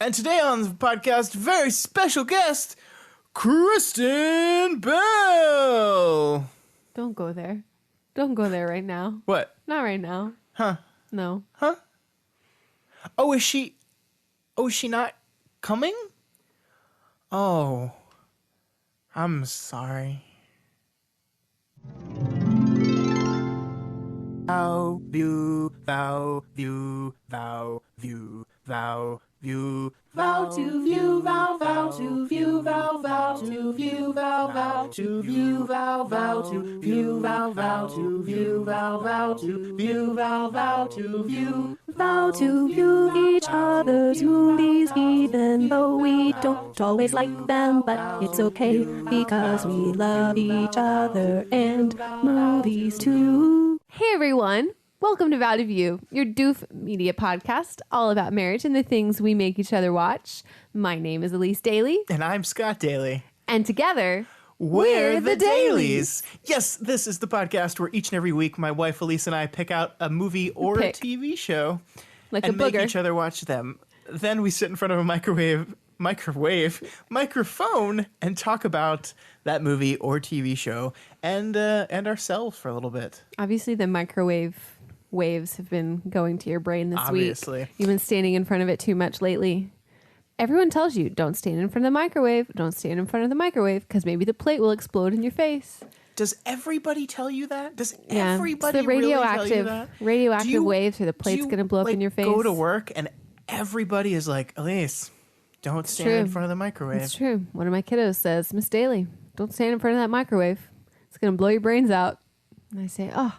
And today on the podcast, very special guest, Kristen Bell. Don't go there. Don't go there right now. What? Not right now. Huh? No. Huh? Oh, is she not coming? Oh, I'm sorry. Vow, view, vow, view, vow, view, vow, view, Vow to view, vow, vow to view, vow, vow to view, vow, vow to view, vow, vow to view, vow, vow to view, vow, vow to view, vow, vow to view. Vow to view each other's movies, even though we don't always like them, but it's okay because we love each other and movies too. Hey everyone. Welcome to Vow To View, your doof media podcast, all about marriage and the things we make each other watch. My name is Elyse Daly. And I'm Scott Daly. And together, we're the Dailies. Yes, this is the podcast where each and every week my wife Elyse and I pick out a movie or a TV show like and a booger. make each other watch them. Then we sit in front of a microphone and talk about that movie or TV show and ourselves for a little bit. Obviously, the microwave waves have been going to your brain this Obviously. week. You've been standing in front of it too much lately. Everyone tells you, don't stand in front of the microwave. Don't stand in front of the microwave because maybe the plate will explode in your face. Does everybody tell you that? Does Yeah, everybody it's the really tell you that? radioactive waves or the plate's going to blow up in your face. Go to work and everybody is like, Elyse, don't stand in front of the microwave. It's true. One of my kiddos says, Miss Daly, don't stand in front of that microwave. It's going to blow your brains out. And I say, oh,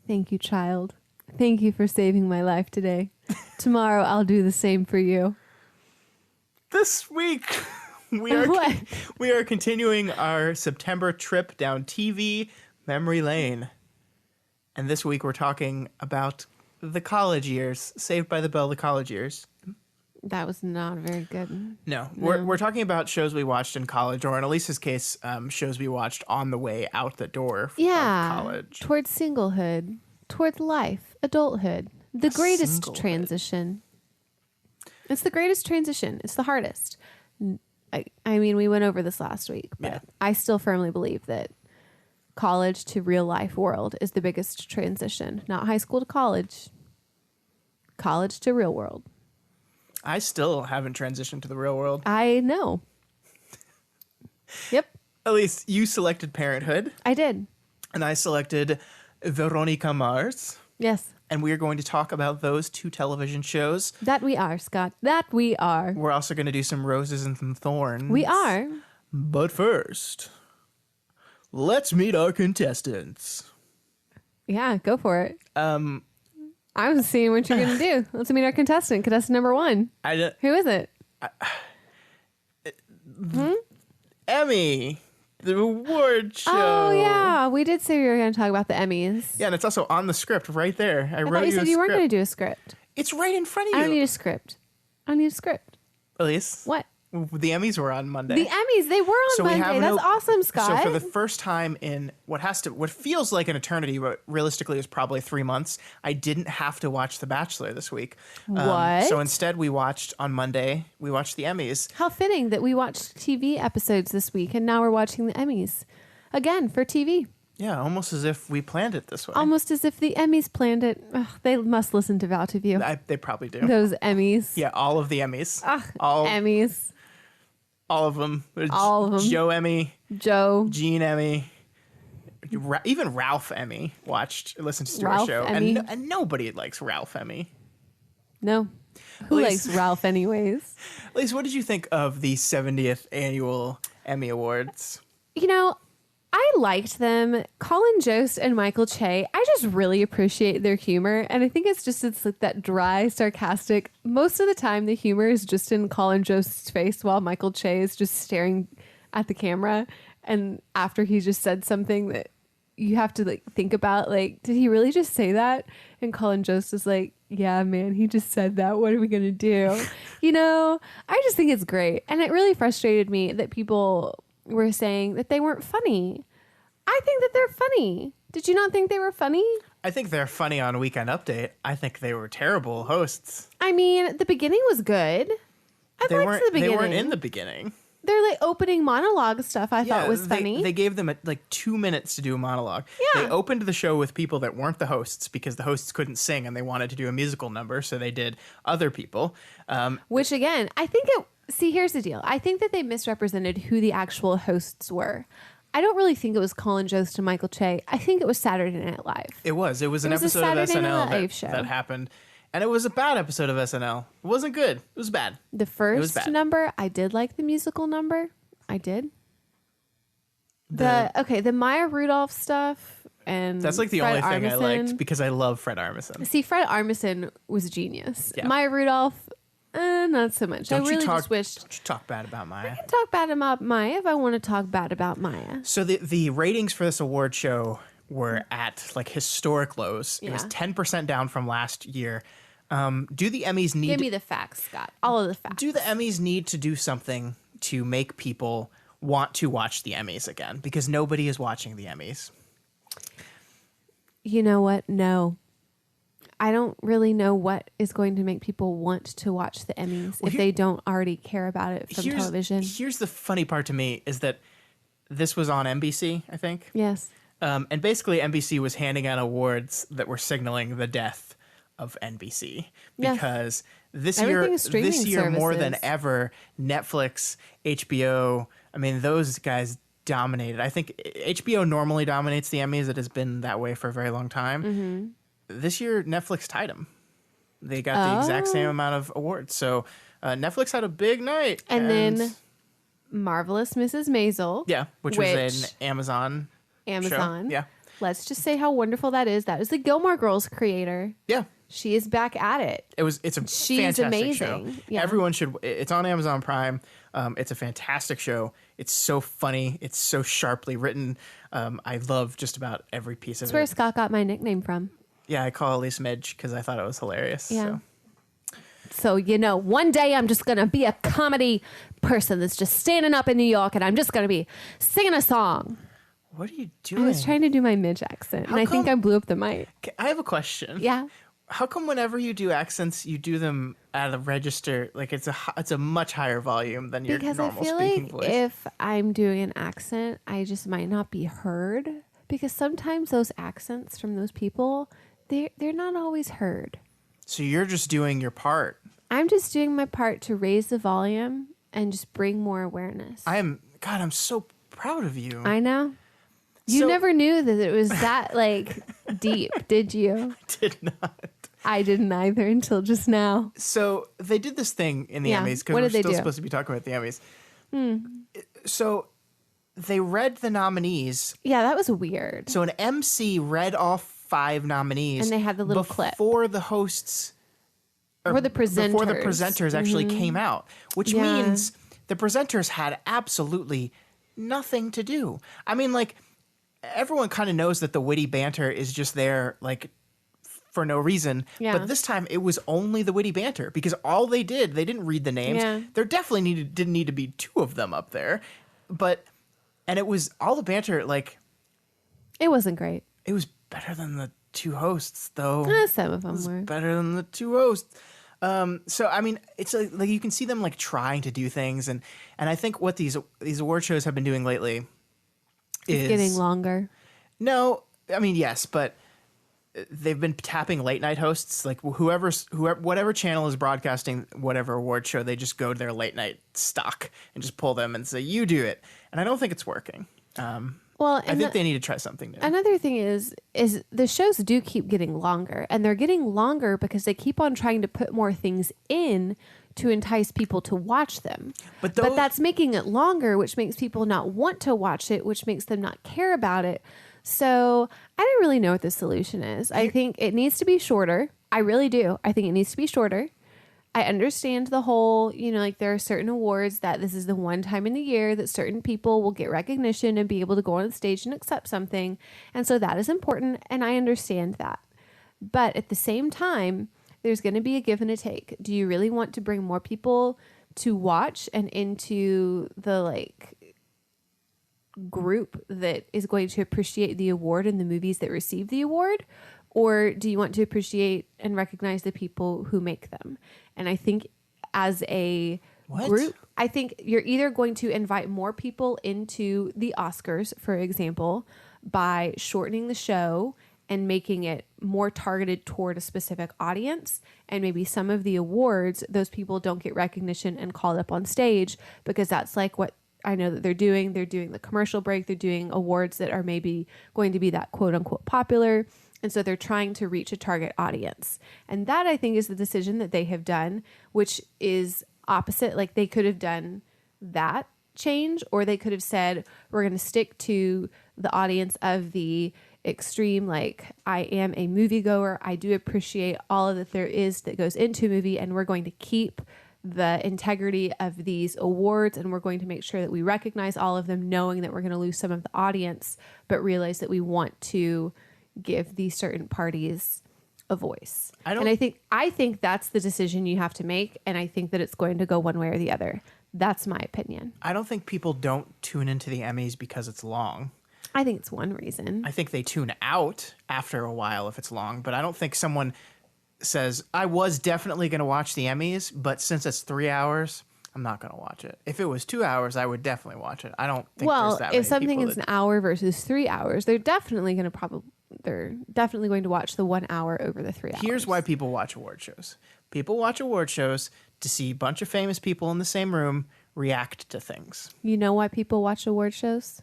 thank you, child. Thank you for saving my life today. Tomorrow I'll do the same for you. This week, we are continuing our September trip down TV memory lane. And this week we're talking about the college years, Saved by the Bell, the college years. That was not very good. No. We're talking about shows we watched in college, or in Elise's case, shows we watched on the way out the door of college. Towards singlehood, towards life, adulthood. The greatest transition. It's the greatest transition. It's the hardest. I mean, we went over this last week, but I still firmly believe that college to real life world is the biggest transition. Not high school to college. College to real world. I still haven't transitioned to the real world. I know. Yep. Elyse, you selected Parenthood. I did. And I selected Veronica Mars. Yes. And we are going to talk about those two television shows. That we are, Scott. That we are. We're also going to do some roses and some thorns. We are. But first, let's meet our contestants. Yeah, go for it. I'm seeing what you're going to do. Let's meet our contestant. Contestant number one. Who is it? Emmy. The award show. Oh, yeah. We did say we were going to talk about the Emmys. Yeah, and it's also on the script right there. I wrote thought you said you weren't going to do a script. It's right in front of you. I don't need a script. Elyse? What? The Emmys were on Monday. The Emmys, they were on Monday. That's awesome, Scott. So for the first time in what feels like an eternity, but realistically is probably 3 months, I didn't have to watch The Bachelor this week. What? So instead on Monday, we watched the Emmys. How fitting that we watched TV episodes this week and now we're watching the Emmys. Again, for TV. Yeah, almost as if we planned it this way. Almost as if the Emmys planned it. Ugh, they must listen to Vow To View. They probably do. Those Emmys. Yeah, all of the Emmys. All Emmys. All of them. All of them. Joe Emmy. Joe. Gene Emmy. Even Ralph Emmy listened to our show. Emmy. And nobody likes Ralph Emmy. No. Who likes Ralph anyways? Elyse, what did you think of the 70th annual Emmy Awards? You know, I liked them. Colin Jost and Michael Che, I just really appreciate their humor. And I think it's like that dry, sarcastic. Most of the time, the humor is just in Colin Jost's face while Michael Che is just staring at the camera. And after he just said something that you have to think about, did he really just say that? And Colin Jost is like, yeah, man, he just said that. What are we going to do? I just think it's great. And it really frustrated me that people were saying that they weren't funny. I think that they're funny. Did you not think they were funny? I think they're funny on Weekend Update. I think they were terrible hosts. I mean, the beginning was good. They liked the They weren't beginning. in the beginning. Their like opening monologue stuff I thought was funny. They gave them like 2 minutes to do a monologue. Yeah. They opened the show with people that weren't the hosts because the hosts couldn't sing and they wanted to do a musical number, so they did other people. Which again, I think here's the deal. I think that they misrepresented who the actual hosts were. I don't really think it was Colin Jost and Michael Che. I think it was Saturday Night Live. It was an a episode of Saturday Night SNL Live show. that happened. And it was a bad episode of SNL. It wasn't good. It was bad. The first number, I did like the musical number. I did. The Maya Rudolph stuff and that's like the Fred only thing I Armisen. liked because I love Fred Armisen. See, Fred Armisen was genius. Yeah. Maya Rudolph, not so much. Don't I really you just wished. Don't you talk bad about Maya. I can talk bad about Maya if I want to talk bad about Maya. So the ratings for this award show were at like historic lows. It was Yeah. 10% down from last year. Do the Emmys need Give me the facts, Scott. All of the facts. do the Emmys need to do something to make people want to watch the Emmys again? Because nobody is watching the Emmys. You know what? No. I don't really know what is going to make people want to watch the Emmys if they don't already care about it from television. Here's the funny part to me is that this was on NBC, I think. Yes. And basically NBC was handing out awards that were signaling the death of NBC Yes. because this Everything is streaming year more than services. ever, Netflix, HBO, I mean, those guys dominated. I think HBO normally dominates the Emmys. It has been that way for a very long time. Mm-hmm. This year, Netflix tied them. They got the exact same amount of awards. So Netflix had a big night. And then Marvelous Mrs. Maisel. Yeah, which was an Amazon show. Yeah. Let's just say how wonderful that is. That is the Gilmore Girls creator. Yeah. She is back at it. It's a fantastic amazing. show. Yeah. Everyone should. It's on Amazon Prime. It's a fantastic show. It's so funny. It's so sharply written. I love just about every piece of That's where it. Scott got my nickname from. Yeah, I call Elyse Midge because I thought it was hilarious. Yeah. So. So, one day I'm just going to be a comedy person that's just standing up in New York and I'm just going to be singing a song. What are you doing? I was trying to do my Midge accent and I think I blew up the mic. I have a question. Yeah. How come whenever you do accents, you do them at a register? Like it's a much higher volume than your Because I normal feel speaking like voice. if I'm doing an accent, I just might not be heard. Because sometimes those accents from those people, they're not always heard. So you're just doing your part. I'm just doing my part to raise the volume and just bring more awareness. I'm so proud of you. I know. You So- never knew that it was that like deep, did you? Did not. I didn't either until just now. So they did this thing in the Yeah. Emmys because What we're did they still do? supposed to be talking about the Emmys. So they read the nominees. Yeah, that was weird. So an MC read off 5 nominees, And they had the little clip. before the hosts Or the presenters. before the presenters actually came out, which Yeah. means the presenters had absolutely nothing to do. I mean, like everyone kind of knows that the witty banter is just there, like for no reason. Yeah. But this time it was only the witty banter because all they didn't read the names. Yeah. There definitely didn't need to be 2 of them up there, and it was all the banter. Like It wasn't great. it was better than the 2 hosts, though. Some of them It was were. better than the 2 hosts. So I mean, it's like you can see them like trying to do things, and I think what these award shows have been doing lately is Getting longer. No, I mean yes, but they've been tapping late night hosts, like whatever channel is broadcasting whatever award show, they just go to their late night stock and just pull them and say you do it, and I don't think it's working. Well, I think they need to try something new. Another thing is the shows do keep getting longer, and they're getting longer because they keep on trying to put more things in to entice people to watch them. But that's making it longer, which makes people not want to watch it, which makes them not care about it. So I don't really know what the solution is. I think it needs to be shorter. I really do. I think it needs to be shorter. I understand the whole, like there are certain awards that this is the one time in the year that certain people will get recognition and be able to go on the stage and accept something. And so that is important. And I understand that. But at the same time, there's going to be a give and a take. Do you really want to bring more people to watch and into the group that is going to appreciate the award and the movies that receive the award? Or do you want to appreciate and recognize the people who make them? And I think as a group. I think you're either going to invite more people into the Oscars, for example, by shortening the show and making it more targeted toward a specific audience. And maybe some of the awards, those people don't get recognition and called up on stage, because that's like what I know that they're doing. They're doing the commercial break. They're doing awards that are maybe going to be that quote unquote popular. And so they're trying to reach a target audience. And that, I think, is the decision that they have done, which is opposite. Like, they could have done that change, or they could have said, we're going to stick to the audience of the extreme, like, I am a moviegoer. I do appreciate all of that there is that goes into a movie, and we're going to keep the integrity of these awards, and we're going to make sure that we recognize all of them, knowing that we're going to lose some of the audience, but realize that we want to give these certain parties a voice. I think that's the decision you have to make, and I think that it's going to go one way or the other. That's my opinion. I don't think people don't tune into the Emmys because it's long. I think it's one reason. I think they tune out after a while if it's long, but I don't think someone says, I was definitely going to watch the Emmys, but since it's 3 hours, I'm not going to watch it. If it was 2 hours, I would definitely watch it. I don't think there's that many if something people is an hour versus 3 hours, they're definitely going to watch the 1 hour over the 3 hours. Here's why people watch award shows. People watch award shows to see a bunch of famous people in the same room react to things. You know why people watch award shows?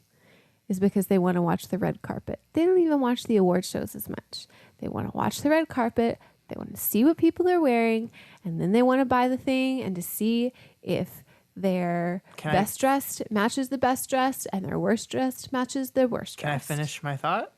Is because they want to watch the red carpet. They don't even watch the award shows as much. They want to watch the red carpet. They want to see what people are wearing, and then they want to buy the thing and to see if their best dressed matches the best dressed and their worst dressed matches the worst dressed. Can I finish my thought?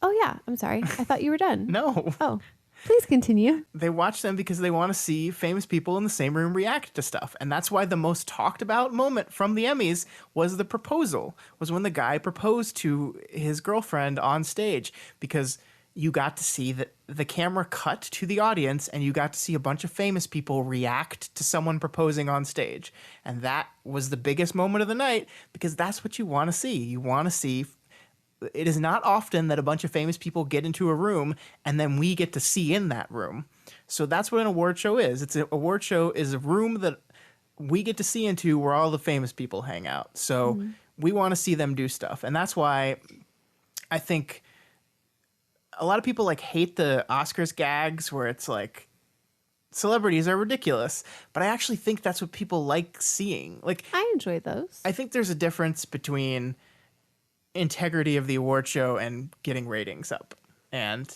Oh, yeah. I'm sorry. I thought you were done. No. Oh, please continue. They watch them because they want to see famous people in the same room react to stuff. And that's why the most talked about moment from the Emmys was the proposal, was when the guy proposed to his girlfriend on stage, because you got to see the camera cut to the audience, and you got to see a bunch of famous people react to someone proposing on stage. And that was the biggest moment of the night, because that's what you want to see. You want to see. It is not often that a bunch of famous people get into a room and then we get to see in that room. So that's what an award show is. It's an award show is a room that we get to see into where all the famous people hang out. So we want to see them do stuff. And that's why I think a lot of people like hate the Oscars gags where it's like celebrities are ridiculous, but I actually think that's what people like seeing. Like, I enjoy those. I think there's a difference between integrity of the award show and getting ratings up. And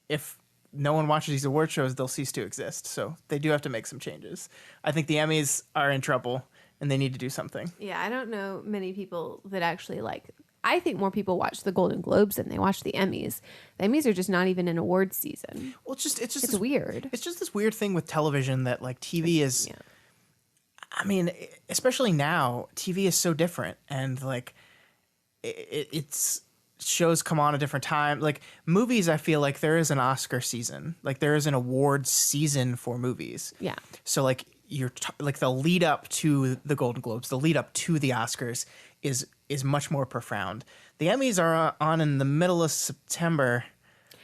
if no one watches these award shows, they'll cease to exist. So they do have to make some changes. I think the Emmys are in trouble and they need to do something. Yeah, I don't know many people that actually like. I think more people watch the Golden Globes than they watch the Emmys. The Emmys are just not even an awards season. Well, it's just it's weird. It's just this weird thing with television that like TV is. Yeah. I mean, especially now, TV is so different, and like it's shows come on a different time. Like movies, I feel like there is an Oscar season, like there is an awards season for movies. Yeah. So like like the lead up to the Golden Globes, the lead up to the Oscars is much more profound. The Emmys are on in the middle of September.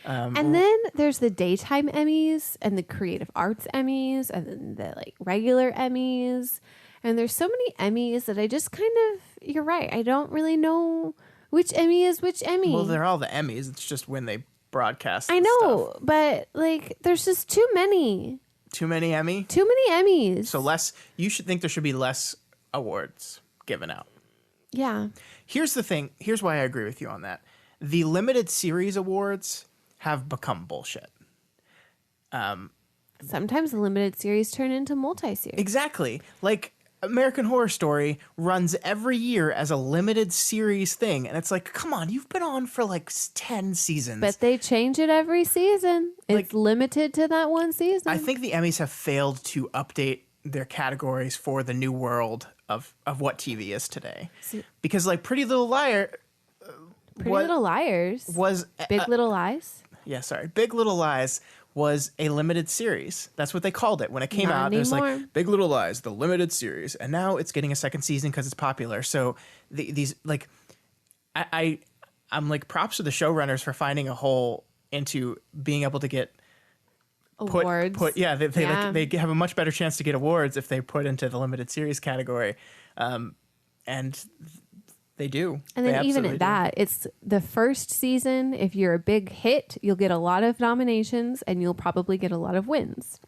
And then there's the daytime Emmys and the creative arts Emmys and then the like regular Emmys. And there's so many Emmys that I just kind of, you're right, I don't really know which Emmy is which Emmy. Well, they're all the Emmys. It's just when they broadcast I know, stuff. but like there's just too many. Too many Emmy? Too many Emmys. So you should think there should be less awards given out. Yeah. Here's the thing. Here's why I agree with you on that. The limited series awards have become bullshit. Sometimes the limited series turn into multi-series. Exactly. Like American Horror Story runs every year as a limited series thing. And it's like, come on, you've been on for like 10 seasons. But they change it every season. It's limited to that one season. I think the Emmys have failed to update their categories for the new world of what TV is today. Because like Pretty Little Liars was Big Little Lies. Yeah, sorry. Big Little Lies was a limited series. That's what they called it when it came out. It was like Big Little Lies, the limited series, and now it's getting a second season because it's popular. So these like, I'm like props to the showrunners for finding a hole into being able to get Awards. They have a much better chance to get awards if they put into the limited series category, and they do. And then even at that, it's the first season. If you're a big hit, you'll get a lot of nominations and you'll probably get a lot of wins.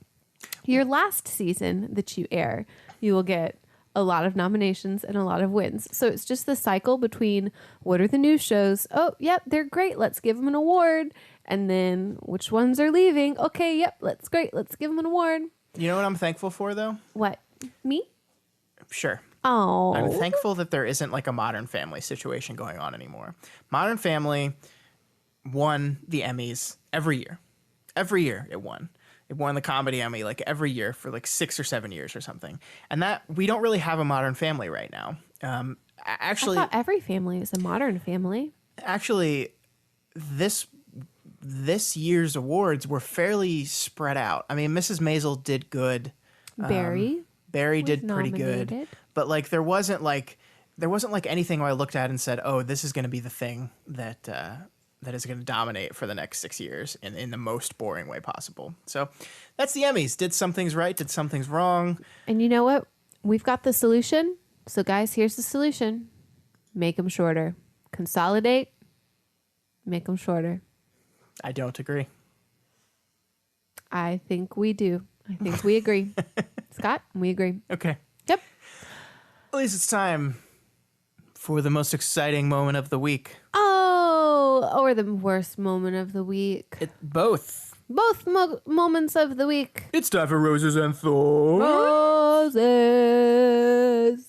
Your last season that you air, you will get a lot of nominations and a lot of wins. So it's just the cycle between what are the new shows? Oh, yep, they're great. Let's give them an award. And then which ones are leaving? Okay, yep, let's give them an award. You know what I'm thankful for, though? What? Me? Sure. Oh. I'm thankful that there isn't like a Modern Family situation going on anymore. Modern Family won the Emmys every year. Every year it won. It won the Comedy Emmy like every year for like 6 or 7 years or something. And that we don't really have a Modern Family right now. Actually, I thought every family is a Modern Family. Actually, this year's awards were fairly spread out. I mean, Mrs. Maisel did good. Barry did pretty good. But like there wasn't like anything where I looked at and said, "Oh, this is going to be the thing that is going to dominate for the next 6 years in the most boring way possible." So that's the Emmys. Did some things right, did some things wrong. And you know what? We've got the solution. So guys, here's the solution: make them shorter. Consolidate. Make them shorter. I don't agree. I think we do. I think we agree. Scott, we agree. Okay. Yep. At least it's time for the most exciting moment of the week. Oh, or the worst moment of the week. Both. Both moments of the week. It's time for Roses and Thorns. Roses.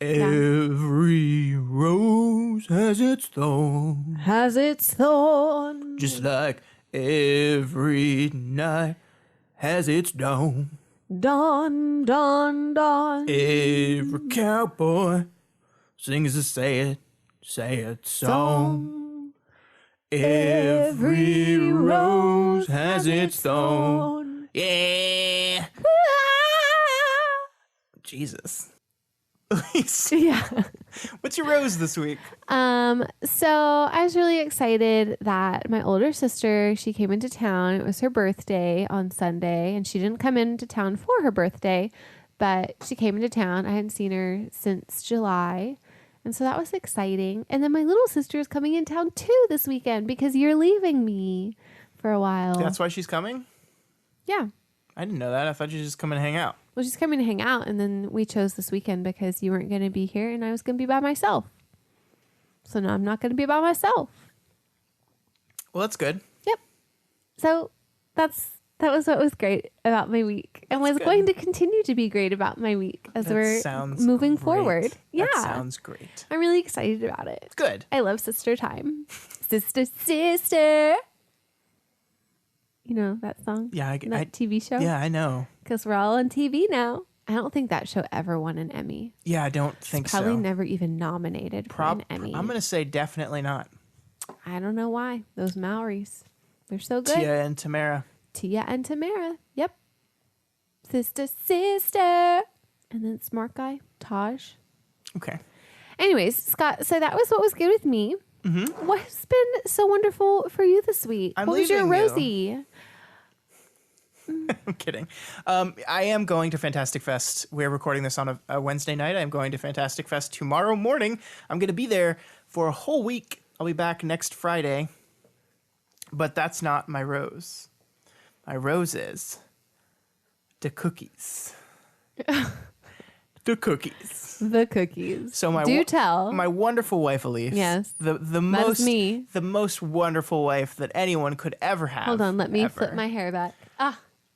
Every rose has its thorn. Has its thorn. Just like every night has its dawn. Dawn, dawn, dawn. Every cowboy sings a sad song. Every rose has its thorn. Yeah. Jesus. Elyse. Yeah. What's your rose this week? So I was really excited that my older sister, she came into town. It was her birthday on Sunday, and she didn't come into town for her birthday, but she came into town. I hadn't seen her since July. And so that was exciting. And then my little sister is coming in town too this weekend because you're leaving me for a while. That's why she's coming? Yeah. I didn't know that. I thought you just come and hang out. Well, she's coming to hang out, and then we chose this weekend because you weren't going to be here and I was going to be by myself. So now I'm not going to be by myself. Well, that's good. Yep. So that was what was great about my week, and was going to continue to be great about my week as we're moving forward. Yeah. That sounds great. I'm really excited about it. Good. I love sister time. Sister. You know that song? Yeah. That TV show? Yeah, I know. Because we're all on TV now. I don't think that show ever won an Emmy. Yeah, I don't think so. Probably never even nominated for an Emmy. I'm going to say definitely not. I don't know why. Those Maoris. They're so good. Tia and Tamara. Yep. Sister. And then smart guy, Taj. Okay. Anyways, Scott, so that was what was good with me. Mm-hmm. What's been so wonderful for you this week? What was your Rosie? I'm kidding. I am going to Fantastic Fest. We're recording this on a Wednesday night. I'm going to Fantastic Fest tomorrow morning. I'm going to be there for a whole week. I'll be back next Friday. But that's not my rose. My rose is the cookies. The cookies. The cookies. So tell. My wonderful wife, Elyse. Yes. The most wonderful wife that anyone could ever have. Hold on, let me flip my hair back.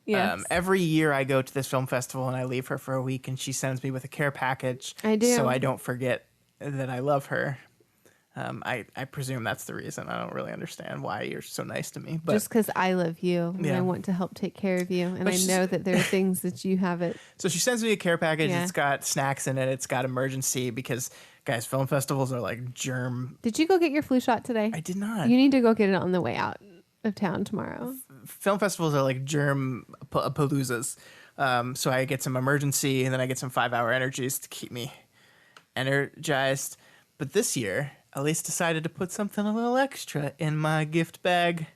Yes. Every year I go to this film festival and I leave her for a week and she sends me with a care package. I do. So I don't forget that I love her. I presume that's the reason. I don't really understand why you're so nice to me. But just because I love you and I want to help take care of you. And I know that there are things that you haven't. So she sends me a care package. Yeah. It's got snacks in it. It's got emergency because, guys, film festivals are like germ. Did you go get your flu shot today? I did not. You need to go get it on the way out of town tomorrow. Film festivals are like germ paloozas. So I get some emergency and then I get some 5-hour energies to keep me energized. But this year, Elyse decided to put something a little extra in my gift bag.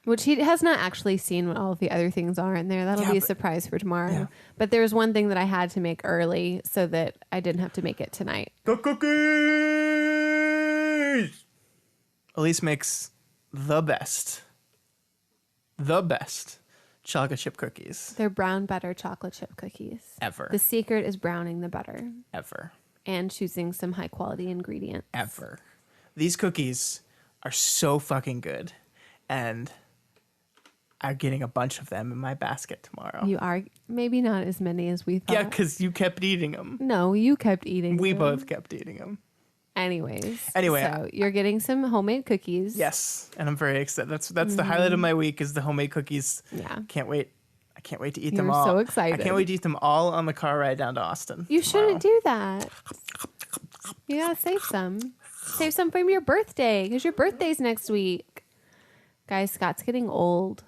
Which he has not actually seen what all of the other things are in there. That'll be a surprise for tomorrow. Yeah. But there was one thing that I had to make early so that I didn't have to make it tonight. The cookies! Elyse makes the best chocolate chip cookies. They're brown butter chocolate chip cookies. Ever. The secret is browning the butter. Ever. And choosing some high quality ingredients. Ever. These cookies are so fucking good. And I'm getting a bunch of them in my basket tomorrow. You are. Maybe not as many as we thought. Yeah, because you kept eating them. No, you kept eating We them. both kept eating them. Anyway, so you're getting some homemade cookies. Yes, and I'm very excited. That's the highlight of my week is the homemade cookies. Yeah. Can't wait. I can't wait to eat You're them all. so excited. I can't wait to eat them all on the car ride down to Austin. You tomorrow. shouldn't do that. You gotta save some. Save some from your birthday, because your birthday's next week. Guys, Scott's getting old.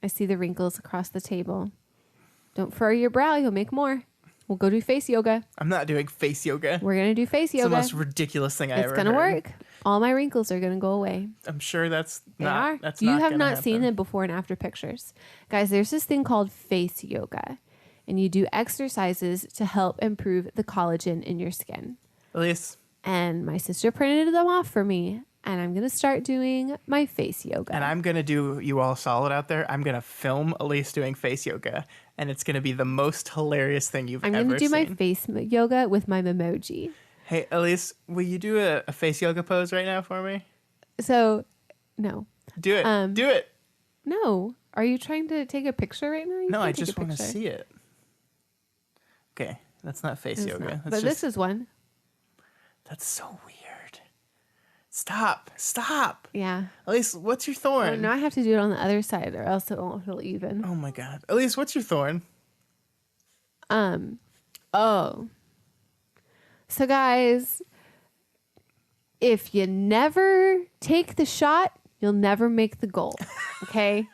I see the wrinkles across the table. Don't furrow your brow. You'll make more. We'll go do face yoga. I'm not doing face yoga. We're going to do face yoga. It's the most ridiculous thing I ever heard. It's going to work. All my wrinkles are going to go away. I'm sure that's They not. are. That's you not have gonna not happen. seen the before and after pictures. Guys, there's this thing called face yoga. And you do exercises to help improve the collagen in your skin. Elyse. And my sister printed them off for me. And I'm going to start doing my face yoga. And I'm going to do you all solid out there. I'm going to film Elyse doing face yoga. And it's going to be the most hilarious thing you've ever seen. I'm going to do my face yoga with my memoji. Hey, Elyse, will you do a face yoga pose right now for me? So, no. Do it. Do it. No. Are you trying to take a picture right now? You No, can I take a just want to picture. see it. Okay, that's not face It's yoga. not. That's But this is one. That's so weird. Stop. Yeah. Elyse, what's your Oh, thorn? now I have to do it on the other side or else it won't feel even. Oh my god. Elyse, what's your thorn? Oh. So guys, if you never take the shot, you'll never make the goal. Okay?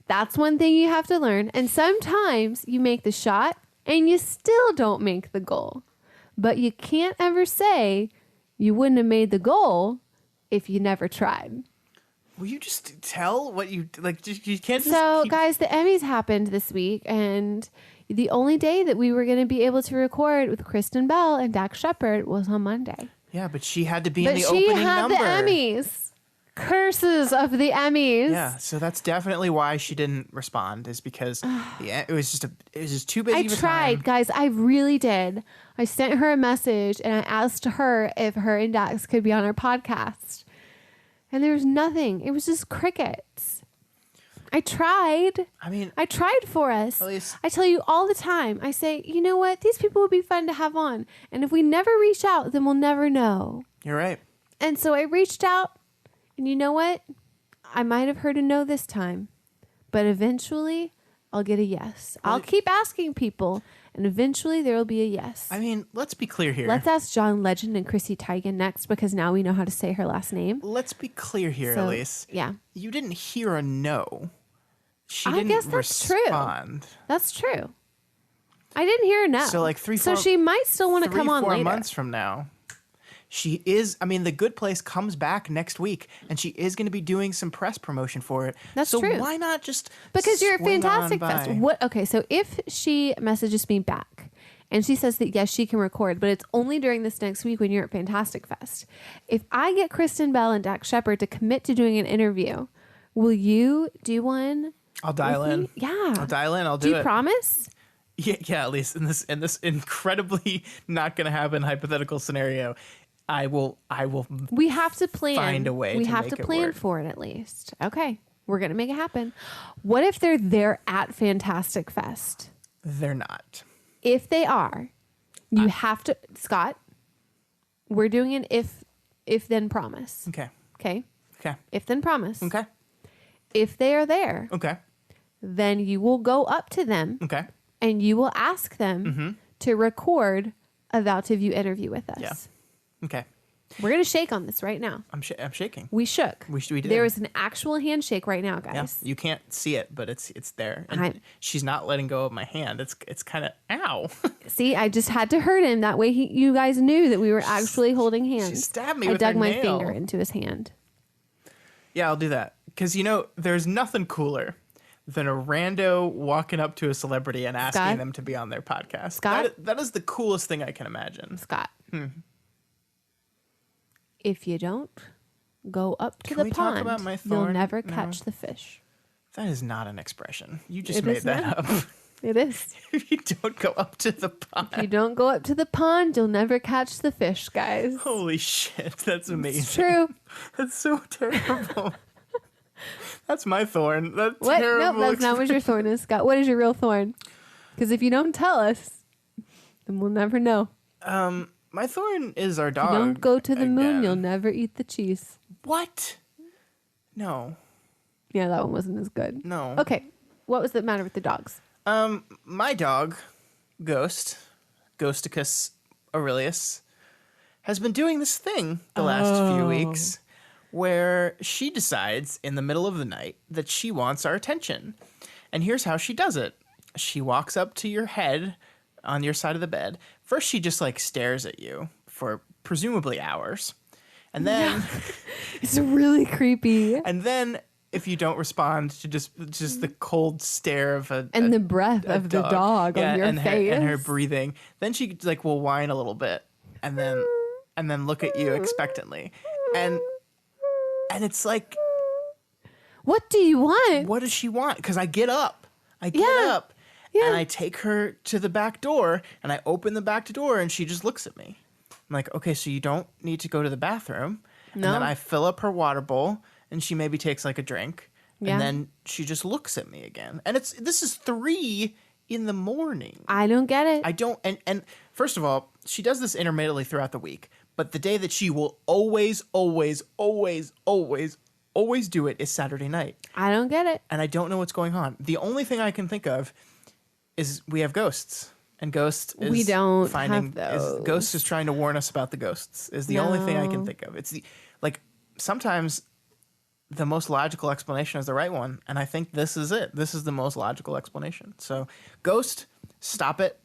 That's one thing you have to learn. And sometimes you make the shot and you still don't make the goal. But you can't ever say you wouldn't have made the goal if you never tried. Will you just tell what you like? You can't. Just So, keep... guys, the Emmys happened this week, and the only day that we were going to be able to record with Kristen Bell and Dax Shepard was on Monday. Yeah, but she had to be in But the she opening had number. the Emmys. Curses of the Emmys. Yeah, so that's definitely why she didn't respond. Is because it was just too busy. I of a tried, time. guys. I really did. I sent her a message, and I asked her if her and Dax could be on our podcast. And there was nothing. It was just crickets. I tried. I tried for us. Elyse. I tell you all the time. I say, you know what? These people would be fun to have on. And if we never reach out, then we'll never know. You're right. And so I reached out. And you know what? I might have heard a no this time. But eventually, I'll get a yes. I'll keep asking people. And eventually, there will be a yes. I mean, let's be clear here. Let's ask John Legend and Chrissy Teigen next, because now we know how to say her last name. Let's be clear here, So, Elyse. yeah. You didn't hear a no. She I didn't guess that's respond. true. That's true. I didn't hear a no. So like So she might still want to come on 3-4 later. months from now. She is. I mean, The Good Place comes back next week, and she is going to be doing some press promotion for it. That's so true. Why not just Because you're at swing on Fantastic by? Fest. What? Okay, so if she messages me back and she says that yes, she can record, but it's only during this next week when you're at Fantastic Fest. If I get Kristen Bell and Dax Shepard to commit to doing an interview, will you do one? I'll dial with in. me? Yeah. I'll dial in. I'll Do do you it. promise? Yeah. At least in this incredibly not going to happen hypothetical scenario, I will. We have to plan. Find a way We to have make to it plan work. for it at least. Okay. We're going to make it happen. What if they're there at Fantastic Fest? They're not. If they are, you have to, Scott, we're doing an if then promise. Okay. Okay? Okay. If then promise. Okay. If they are there, Okay. then you will go up to them Okay. and you will ask them to record a Vow To View interview with us. Yeah. Okay. We're going to shake on this right now. I'm shaking. We shook. We did. There is an actual handshake right now, Yeah. guys. You can't see it, but it's there. And she's not letting go of my hand. It's kind of ow. See, I just had to hurt him. That way you guys knew that we were actually holding hands. She stabbed me I with dug her my nail. finger into his hand. Yeah, I'll do that. Because, you know, there's nothing cooler than a rando walking up to a celebrity and asking Scott? them to be on their podcast. Scott? That is the coolest thing I can imagine. Scott. If you don't go up to Can the we talk pond, about my you'll thorn never now? catch the fish. That is not an expression. You just It made is that now. up. It is. If you don't go up to the pond. If you don't go up to the pond, you'll never catch the fish, guys. Holy shit, that's amazing. It's true. That's so terrible. That's my thorn. That's What? terrible. Nope, that's not what your thorn is, Scott. What is your real thorn? Because if you don't tell us, then we'll never know. My thorn is our dog. You don't go to the moon, again. you'll never eat the cheese. What? No. Yeah, that one wasn't as good. No. Okay, what was the matter with the dogs? My dog, Ghost, Ghosticus Aurelius, has been doing this thing the last few weeks where she decides in the middle of the night that she wants our attention. And here's how she does it. She walks up to your head on your side of the bed. First, she just like stares at you for presumably hours. And then It's really creepy. and then if you don't respond to just the cold stare of And the breath of the dog on your face. and her breathing, then she like will whine a little bit and then look at you expectantly. And it's like, What do you want? what does she want? Because I get up. Yeah. Up Yeah. and I take her to the back door and I open the back door and she just looks at me. I'm like, okay, so you don't need to go to the bathroom. No. And then I fill up her water bowl and she maybe takes like a drink. Yeah. And then she just looks at me again. And this is 3 a.m. I don't get it. I don't, and first of all, she does this intermittently throughout the week. But the day that she will always do it is Saturday night. I don't get it. And I don't know what's going on. The only thing I can think of is we have ghosts. And Ghost is We don't finding have those. Ghost is trying to warn us about the ghosts is the only thing I can No. think of. It's the like sometimes the most logical explanation is the right one, and I think this is it. This is the most logical explanation. So Ghost, stop it.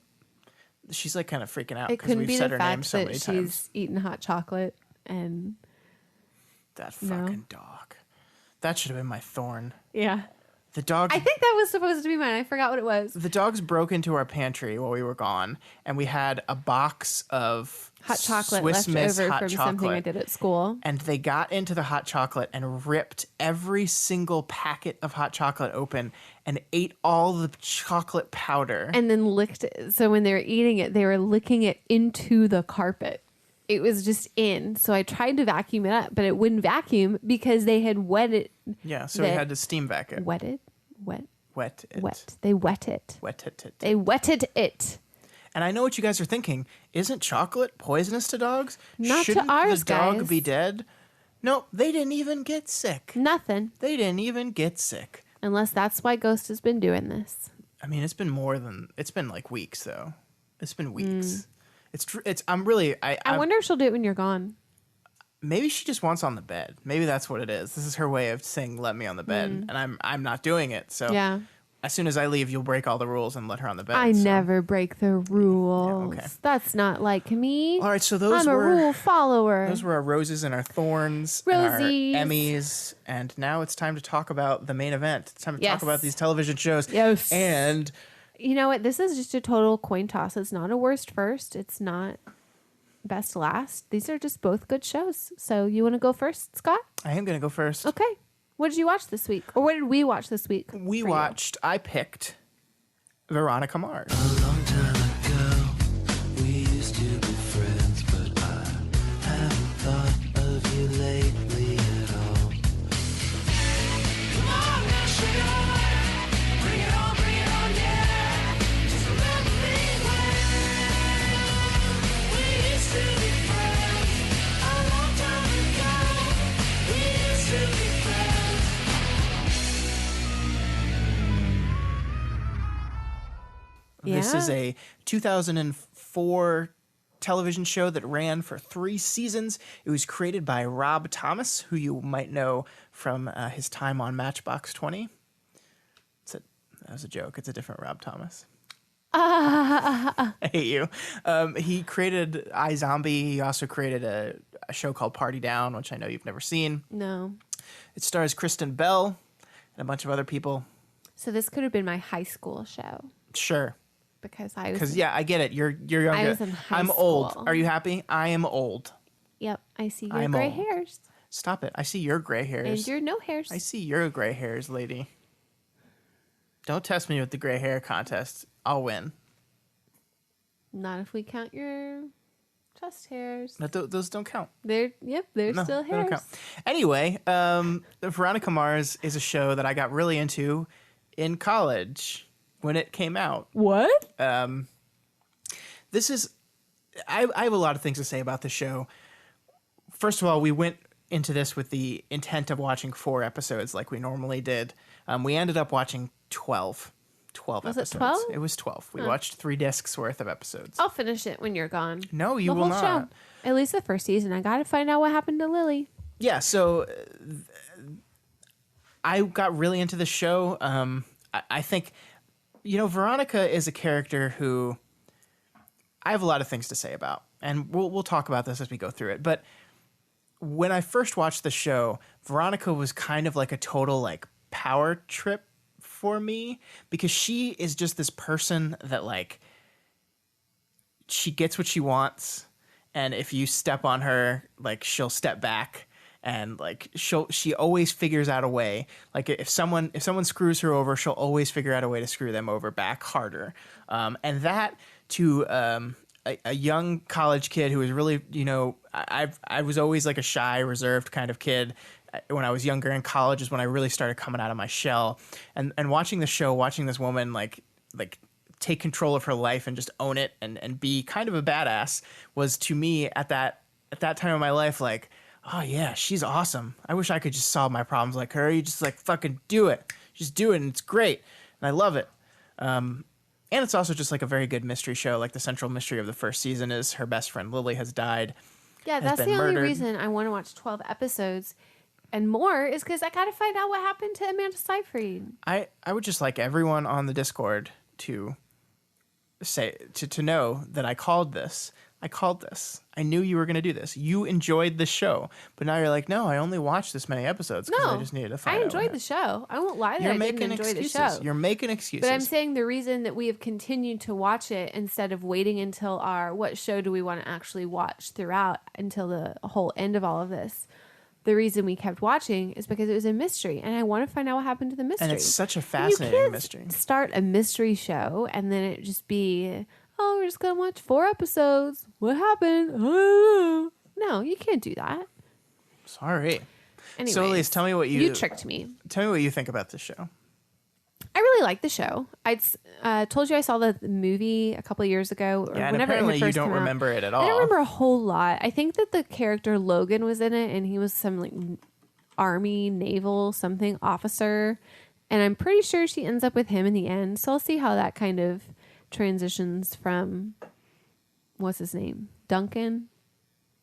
She's like kind of freaking out It because couldn't we've be said the her name fact so that many she's times. eating hot chocolate and That No. fucking dog. That should have been my thorn. yeah. The dog. I think that was supposed to be mine. I forgot what it was. The dogs broke into our pantry while we were gone, and we had a box of Hot chocolate Swiss left Miss over hot from something I chocolate. did at school. And they got into the hot chocolate and ripped every single packet of hot chocolate open and ate all the chocolate powder. And then licked it. So when they were eating it, they were licking it into the carpet. It was just in. So I tried to vacuum it up, but it wouldn't vacuum because they had wetted. Yeah, so we had to steam vac it. Wetted? Wet? Wet it. Wet. They wet it. Wet it. They wetted it. And I know what you guys are thinking. Isn't chocolate poisonous to dogs? Not to Shouldn't ours, the dog guys. be dead? No, they didn't even get sick. Nothing. They didn't even get sick. Unless that's why Ghost has been doing this. I mean, it's been like weeks though. It's been weeks. Mm. I wonder if she'll do it when you're gone. maybe she just wants on the bed. Maybe that's what it is. This is her way of saying let me on the bed, and I'm not doing it. So Yeah. as soon as I leave, you'll break all the rules and let her on the bed. I so. never break the rules. okay. That's not like me. All right, so those I'm a were rule follower. those were our roses and our thorns and our Rosies. Emmys, and now it's time to talk about the main event. It's time to talk Yes. about these television shows. Yes. And You know what? This is just a total coin toss. It's not a worst first. It's not best last. These are just both good shows. So you want to go first, Scott? I am going to go first. Okay. What did you watch this week? Or what did we watch this week? I picked Veronica Mars. A long time ago, we used to be friends, but I haven't thought of you lately at all. Come on now, sugar, bring it on, yeah. Just let me win. We used to be friends. A long time ago, we used to be friends. This is Yeah. a 2004 television show that ran for 3 seasons. It was created by Rob Thomas, who you might know from his time on Matchbox 20. That was a joke. It's a different Rob Thomas. I hate you. He created iZombie. He also created a show called Party Down, which I know you've never seen. No. It stars Kristen Bell and a bunch of other people. So this could have been my high school show Sure. because I was. Because, yeah, I get it. You're younger. I was in high I'm old. school. Are you happy? I am old. Yep, I see your I'm gray old. hairs Stop it. I see your gray hairs. and your no hairs. I see your gray hairs, lady. Don't test me with the gray hair contest. I'll win. Not if we count your chest hairs. But those don't count. They're No, still they don't hairs. count. Anyway, Veronica Mars is a show that I got really into in college when it came out. What? This is I have a lot of things to say about the show. First of all, we went into this with the intent of watching 4 episodes like we normally did. We ended up watching 12 Was it episodes. 12? It was 12. We watched 3 discs worth of episodes. I'll finish it when you're gone. No, you the will whole not. Show. At least the first season. I got to find out what happened to Lily. Yeah, so I got really into the show. I think, Veronica is a character who I have a lot of things to say about, and we'll talk about this as we go through it. But when I first watched the show, Veronica was kind of like a total like power trip for me because she is just this person that like she gets what she wants, and if you step on her, like she'll step back. And like she always figures out a way. Like if someone screws her over, she'll always figure out a way to screw them over back harder. And that to a young college kid who was really, I was always like a shy, reserved kind of kid. When I was younger in college is when I really started coming out of my shell. And watching the show, watching this woman like take control of her life and just own it and be kind of a badass was to me at that time of my life like, oh yeah, she's awesome. I wish I could just solve my problems like her. You just like fucking do it. Just do it and it's great. And I love it. And it's also just like a very good mystery show. Like the central mystery of the first season is her best friend Lily has died. Yeah, that's the only reason I want to watch 12 episodes and more is because I got to find out what happened to Amanda Seyfried. I would just like everyone on the Discord to say to know that I called this. I knew you were going to do this. You enjoyed the show, but now you're like, no, I only watched this many episodes because I just needed to find out. I enjoyed the show. I won't lie that I didn't enjoy the show. You're making excuses. But I'm saying the reason that we have continued to watch it instead of waiting until what show do we want to actually watch throughout until the whole end of all of this. The reason we kept watching is because it was a mystery, and I want to find out what happened to the mystery. And it's such a fascinating mystery. Start a mystery show and then it just be, oh, we're just gonna watch 4 episodes. What happened? No, you can't do that. Sorry. Anyways, so, Elyse, tell me what you tricked me. Tell me what you think about this show. I really like the show. I told you I saw the movie a couple of years ago. Or Yeah, and whenever apparently it you first don't came out. remember it at all. I don't remember a whole lot. I think that the character Logan was in it, and he was some like army, naval, something officer. And I'm pretty sure she ends up with him in the end. So I'll see how that kind of transitions from, what's his name? Duncan,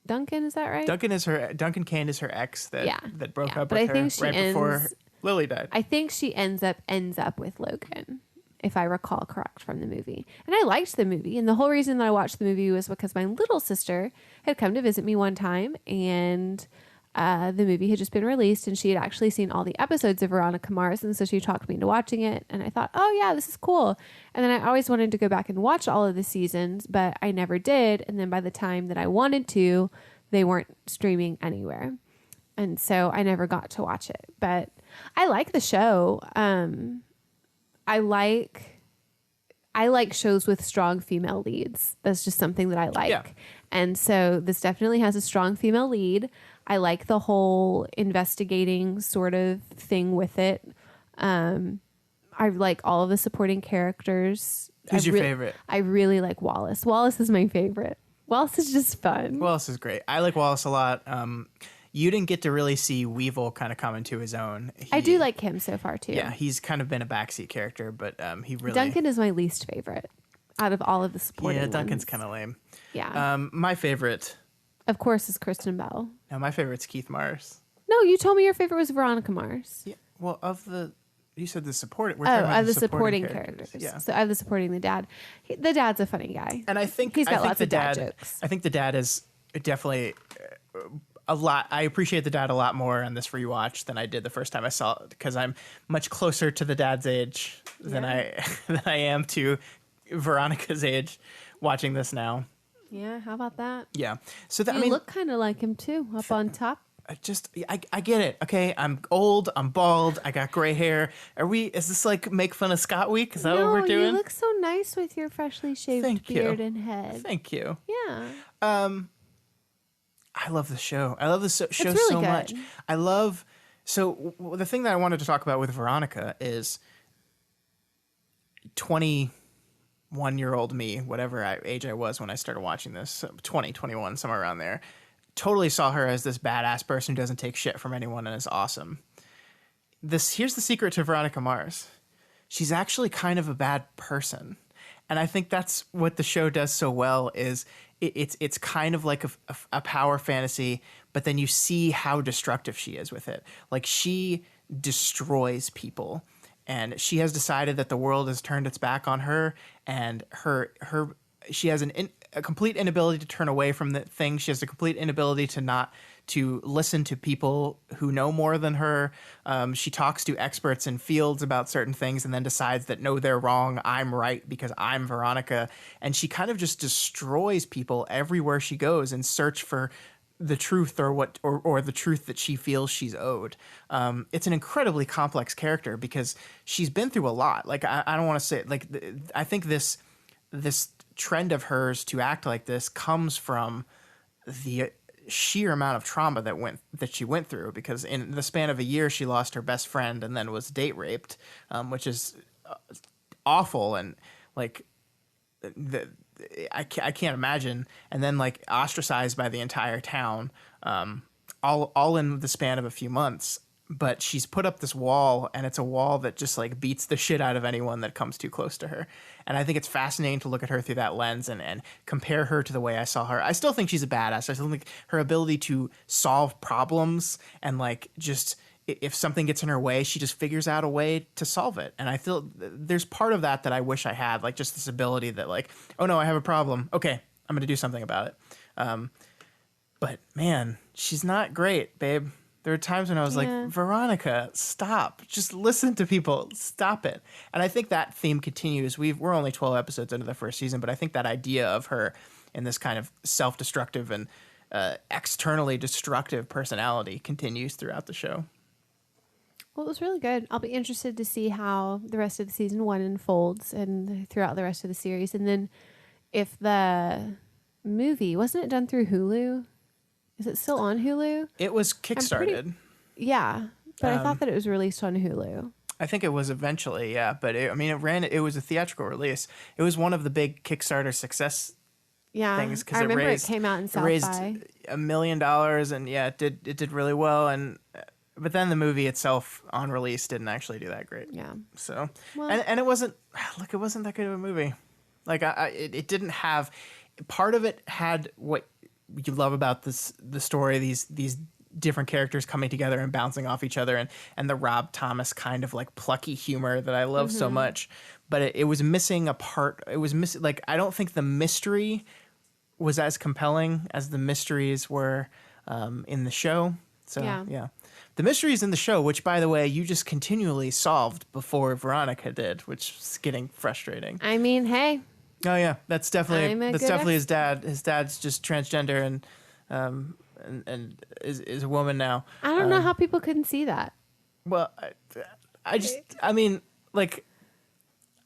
is that right? Duncan Kane is her ex that broke up but with I think her right before Lily died. I think she ends up with Logan, if I recall correct from the movie. And I liked the movie. And the whole reason that I watched the movie was because my little sister had come to visit me one time, and the movie had just been released, and she had actually seen all the episodes of Veronica Mars, and so she talked me into watching it, and I thought, oh yeah, this is cool. And then I always wanted to go back and watch all of the seasons, but I never did. And then by the time that I wanted to, they weren't streaming anywhere, and so I never got to watch it. But I like the show. I like shows with strong female leads. That's just something that I like. Yeah. And so this definitely has a strong female lead. I like the whole investigating sort of thing with it. I like all of the supporting characters. Who's your favorite? I really like Wallace. Wallace is my favorite. Wallace is just fun. Wallace is great. I like Wallace a lot. You didn't get to really see Weevil kind of come into his own. I do like him so far too. Yeah, he's kind of been a backseat character, but he really... Duncan is my least favorite out of all of the supporting Yeah, Duncan's ones. kind of lame. Yeah. My favorite... Of course, is Kristen Bell. No, my favorite's Keith Mars. No, you told me your favorite was Veronica Mars. Yeah, well, you said the supporting... Of the supporting characters. Yeah. So of the supporting the dad. The dad's a funny guy. And I think he's got I think lots the of dad dad jokes. I think the dad is definitely a lot. I appreciate the dad a lot more on this rewatch than I did the first time I saw it, because I'm much closer to the dad's age than than I am to Veronica's age watching this now. Yeah, how about that? Yeah. So that, You look kind of like him too, up on top. I get it. Okay, I'm old, I'm bald, I got gray hair. Is this like make fun of Scott week? Is that what we're doing? You look so nice with your freshly shaved beard and head. Thank you. Yeah. I love the show. I love the show really so good. much. The thing that I wanted to talk about with Veronica is 21-year-old me, whatever age I was when I started watching this, 20, 21, somewhere around there, totally saw her as this badass person who doesn't take shit from anyone and is awesome. Here's the secret to Veronica Mars. She's actually kind of a bad person. And I think that's what the show does so well is it's kind of like a power fantasy, but then you see how destructive she is with it. Like, she destroys people, and she has decided that the world has turned its back on her, and she has a complete inability to turn away from the thing. She has a complete inability to listen to people who know more than her. She talks to experts in fields about certain things and then decides that, no, they're wrong. I'm right because I'm Veronica. And she kind of just destroys people everywhere she goes in search for the truth or the truth that she feels she's owed. It's an incredibly complex character because she's been through a lot. Like, I don't want to say, like, I think this trend of hers to act like this comes from the sheer amount of trauma that she went through, because in the span of a year she lost her best friend and then was date raped, which is awful, and like I can't imagine, and then like ostracized by the entire town, all in the span of a few months. But she's put up this wall, and it's a wall that just like beats the shit out of anyone that comes too close to her. And I think it's fascinating to look at her through that lens and compare her to the way I saw her. I still think she's a badass. I still think her ability to solve problems and like just if something gets in her way, she just figures out a way to solve it. And I feel there's part of that I wish I had, like just this ability that like, oh no, I have a problem. Okay, I'm going to do something about it. But man, she's not great, babe. There are times when I was like, Veronica, stop. Just listen to people. Stop it. And I think that theme continues. We're only 12 episodes into the first season, but I think that idea of her in this kind of self-destructive and externally destructive personality continues throughout the show. Well, it was really good. I'll be interested to see how the rest of the season 1 unfolds and throughout the rest of the series. And then if the movie, wasn't it done through Hulu? Is it still on Hulu? It was kickstarted. But I thought that it was released on Hulu. I think it was eventually, yeah. But it was a theatrical release. It was one of the big Kickstarter success things. I remember it came out in South by. It raised $1 million, and it did really well. But then the movie itself on release didn't actually do that great. Yeah. So, and it wasn't that good of a movie. Like it didn't have, part of it had what you love about the story, these different characters coming together and bouncing off each other, and the Rob Thomas kind of like plucky humor that I love so much. But it was missing a part. It was missing, like, I don't think the mystery was as compelling as the mysteries were in the show. So yeah. The mysteries in the show, which by the way, you just continually solved before Veronica did, which is getting frustrating. I mean, hey. Oh yeah, that's definitely his dad. His dad's just transgender and is a woman now. I don't know how people couldn't see that. Well, I mean, like,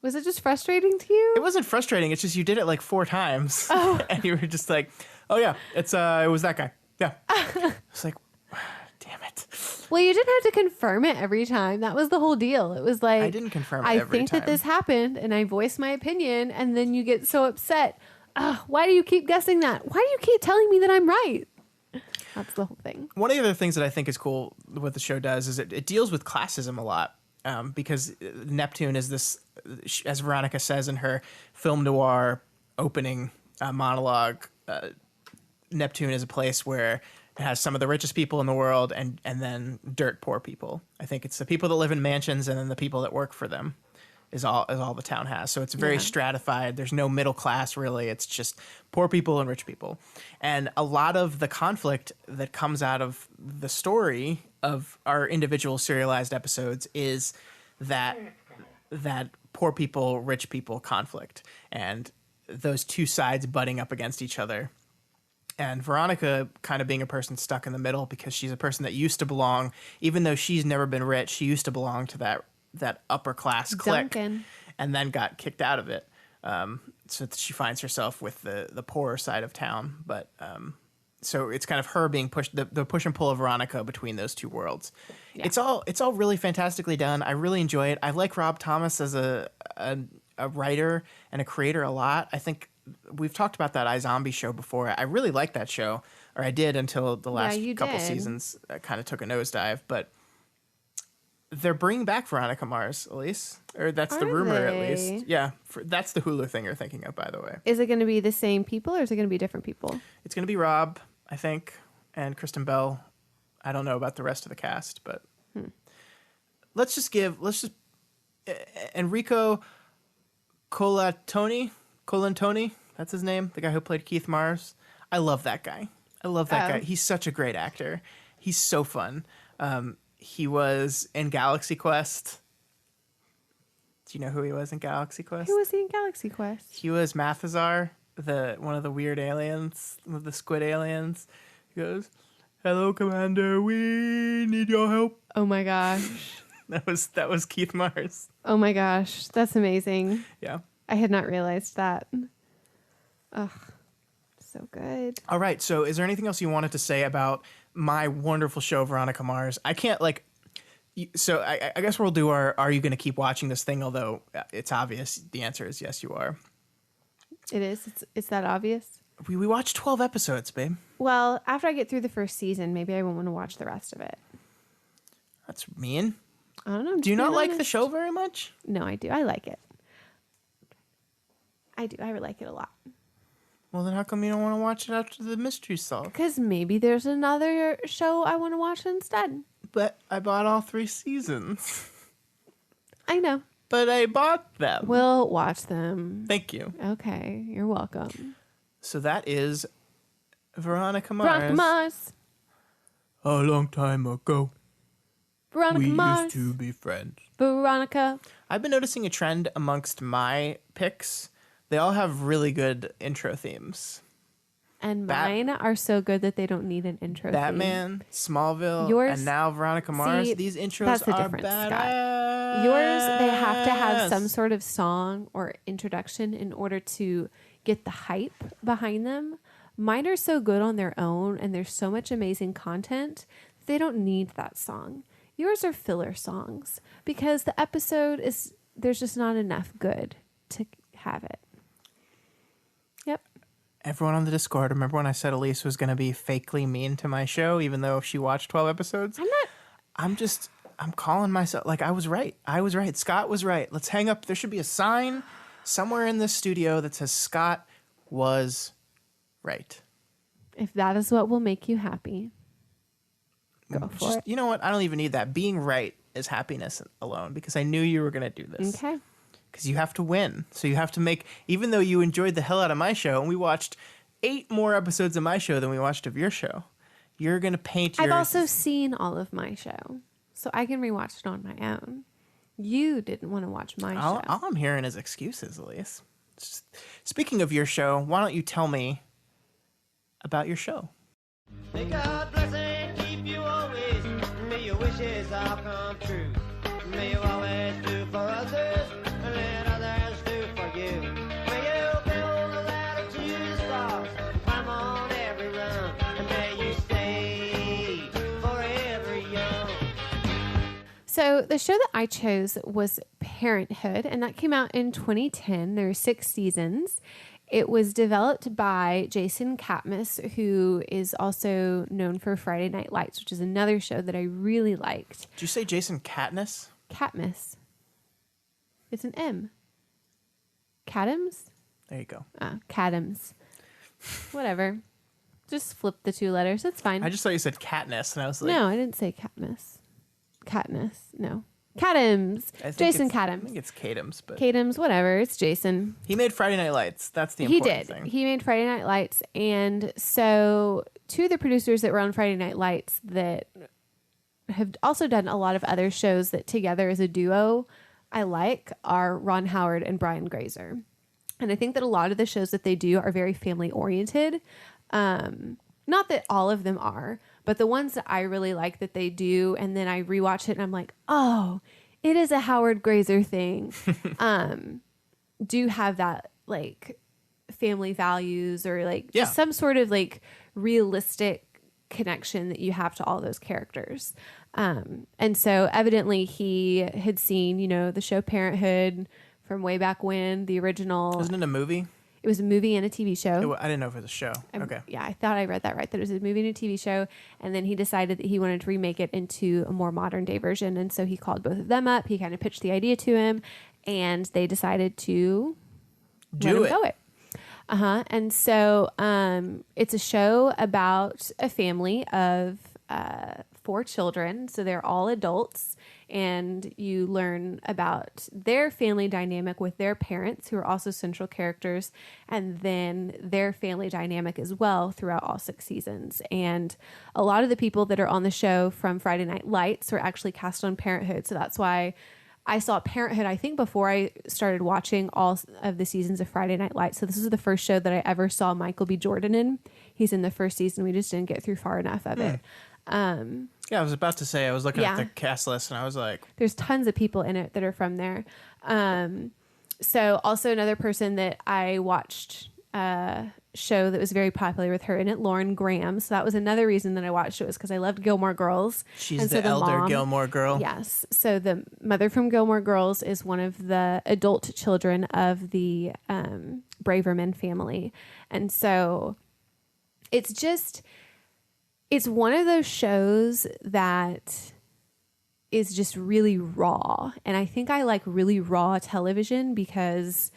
was it just frustrating to you? It wasn't frustrating. It's just you did it like 4 times, and you were just like, oh yeah, it was that guy. Yeah, it's like, damn it. Well, you didn't have to confirm it every time. That was the whole deal. It was like, I didn't confirm it every time. I think that this happened, and I voiced my opinion, and then you get so upset. Why do you keep guessing that? Why do you keep telling me that I'm right? That's the whole thing. One of the other things that I think is cool, what the show does, is it deals with classism a lot, because Neptune is this, as Veronica says in her film noir opening monologue, Neptune is a place where it has some of the richest people in the world and then dirt poor people. I think it's the people that live in mansions and then the people that work for them. is all the town has. So it's very Yeah. stratified. There's no middle class really. It's just poor people and rich people. And a lot of the conflict that comes out of the story of our individual serialized episodes is that poor people, rich people conflict, and those two sides butting up against each other. And Veronica kind of being a person stuck in the middle because she's a person that used to belong, even though she's never been rich, she used to belong to that upper class clique Duncan. and then got kicked out of it. So that she finds herself with the poorer side of town. But so it's kind of her being pushed, the push and pull of Veronica between those two worlds. Yeah. It's all really fantastically done. I really enjoy it. I like Rob Thomas as a writer and a creator a lot. I think we've talked about that iZombie show before. I really like that show, or I did until the last you couple did. seasons kind of took a nosedive. But they're bringing back Veronica Mars, Elyse, or that's the Are rumor at they? least. Yeah, that's the Hulu thing you're thinking of, by the way. Is it going to be the same people or is it going to be different people? It's going to be Rob, I think, and Kristen Bell. I don't know about the rest of the cast, but let's just Enrico Colantoni, that's his name, the guy who played Keith Mars. I love that guy. Guy. He's such a great actor. He's so fun. He was in Galaxy Quest. Do you know who he was in Galaxy Quest? Who was he in Galaxy Quest? He was Mathazar, one of the weird aliens, one of the squid aliens. He goes, "Hello, Commander. We need your help." Oh my gosh. That was Keith Mars. Oh my gosh. That's amazing. Yeah. I had not realized that. Ugh. So good. All right. So, is there anything else you wanted to say about my wonderful show, Veronica Mars? I can't So I guess we'll do our "Are you going to keep watching this" thing? Although it's obvious the answer is yes, you are. It is. It's that obvious. We watched 12 episodes, babe. Well, after I get through the first season, maybe I won't want to watch the rest of it. That's mean. I don't know. Do you not like the honest. show very much? No, I do. I like it. I do. I like it a lot. Well, then how come you don't want to watch it after the mystery's solved? Because maybe there's another show I want to watch instead. But I bought all 3 seasons. I know. But I bought them. We'll watch them. Thank you. Okay. You're welcome. So that is Veronica Mars. Veronica Mars. A long time ago, Veronica we Mars. used to be friends. Veronica. I've been noticing a trend amongst my picks. They all have really good intro themes. And mine are so good that they don't need an intro. Batman, Smallville, Yours- and now Veronica Mars. See, These intros that's the are difference, badass. Scott. Yours, they have to have some sort of song or introduction in order to get the hype behind them. Mine are so good on their own, and there's so much amazing content, they don't need that song. Yours are filler songs because the episode is, there's just not enough good to have it. Yep. Everyone on the Discord, remember when I said Elyse was going to be fakely mean to my show, even though she watched 12 episodes? I'm calling myself, like, I was right. Scott was right. Let's hang up. There should be a sign somewhere in this studio that says Scott was right. If that is what will make you happy, go for it. You know what? I don't even need that. Being right is happiness alone, because I knew you were going to do this. Okay. Because you have to win. So you have to make, even though you enjoyed the hell out of my show, and we watched 8 more episodes of my show than we watched of your show, you're going to paint yours. I've also seen all of my show, so I can rewatch it on my own. You didn't want to watch my show. All I'm hearing is excuses, Elyse. Speaking of your show, why don't you tell me about your show? May God bless and keep you always. May your wishes all come true. May you always do for others and let others do for you. May you build a ladder to the stars, climb on every rung, and may you stay forever young. So the show that I chose was Parenthood, and that came out in 2010. There are 6 seasons. It was developed by Jason Katniss, who is also known for Friday Night Lights, which is another show that I really liked. Did you say Jason Katniss? Katniss. It's an M. Cadams? There you go. Cadams. Whatever. Just flip the 2 letters. It's fine. I just thought you said Katniss, and I was like, No, I didn't say Katniss. Katniss. No. Cadams. I think Jason I Cadams. think it's Cadams, but Cadams, whatever. It's Jason. he made Friday Night Lights. That's the He important did. thing. He made Friday Night Lights. And so two of the producers that were on Friday Night Lights that have also done a lot of other shows that together as a duo I like are Ron Howard and Brian Grazer. And I think that a lot of the shows that they do are very family oriented. Not that all of them are, but the ones that I really like that they do, and then I rewatch it and I'm like, oh, it is a Howard Grazer thing. Do have that like family values or like just some sort of like realistic connection that you have to all those characters. And so evidently he had seen, the show Parenthood from way back when, the original. Wasn't it a movie? It was a movie and a TV show. I didn't know if it was a show. Okay. Yeah, I thought I read that right. That it was a movie and a TV show. And then he decided that he wanted to remake it into a more modern day version. And so he called both of them up. He kind of pitched the idea to him. And they decided to let him go it. And so it's a show about a family of 4 children. So they're all adults. And you learn about their family dynamic with their parents, who are also central characters, and then their family dynamic as well throughout all 6 seasons. And a lot of the people that are on the show from Friday Night Lights were actually cast on Parenthood. So that's why I saw Parenthood, I think, before I started watching all of the seasons of Friday Night Lights. So this is the first show that I ever saw Michael B. Jordan in. He's in the first season. We just didn't get through far enough of it. Yeah, I was about to say, I was looking at the cast list and I was like, there's tons of people in it that are from there. So also another person that I watched show that was very popular with her in it, Lauren Graham. So that was another reason that I watched it, was because I loved Gilmore Girls. she's And the so elder mom- Gilmore Girl. Yes. So the mother from Gilmore Girls is one of the adult children of the Braverman family. And so it's one of those shows that is just really raw. And I think I like really raw television because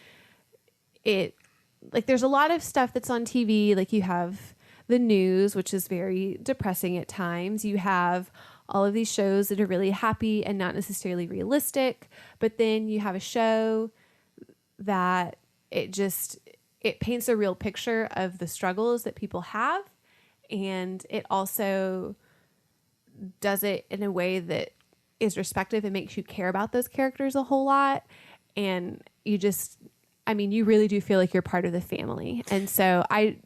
there's a lot of stuff that's on TV. Like you have the news, which is very depressing at times. You have all of these shows that are really happy and not necessarily realistic. But then you have a show that it paints a real picture of the struggles that people have. And it also does it in a way that is respectful and makes you care about those characters a whole lot. And you really do feel like you're part of the family. And so I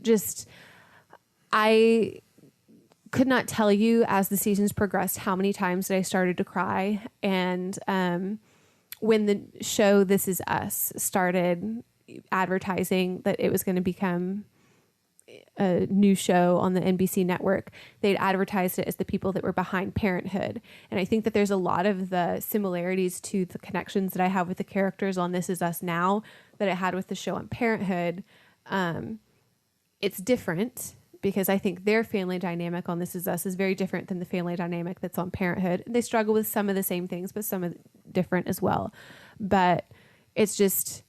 could not tell you as the seasons progressed how many times that I started to cry. And when the show This Is Us started advertising that it was going to become a new show on the NBC network, they'd advertised it as the people that were behind Parenthood. And I think that there's a lot of the similarities to the connections that I have with the characters on This Is Us now that I had with the show on Parenthood. It's different because I think their family dynamic on This Is Us is very different than the family dynamic that's on Parenthood. They struggle with some of the same things, but some of different as well. But it's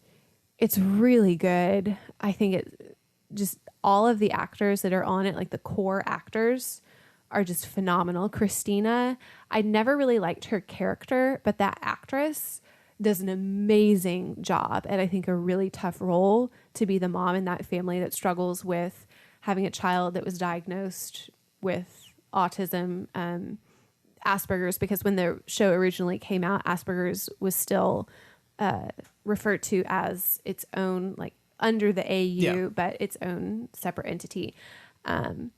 really good. I think it just, all of the actors that are on it, like the core actors, are just phenomenal. Christina, I never really liked her character, but that actress does an amazing job at, I think, a really tough role to be the mom in that family that struggles with having a child that was diagnosed with autism, Asperger's, because when the show originally came out, Asperger's was still referred to as its own, like under the AU, but its own separate entity. And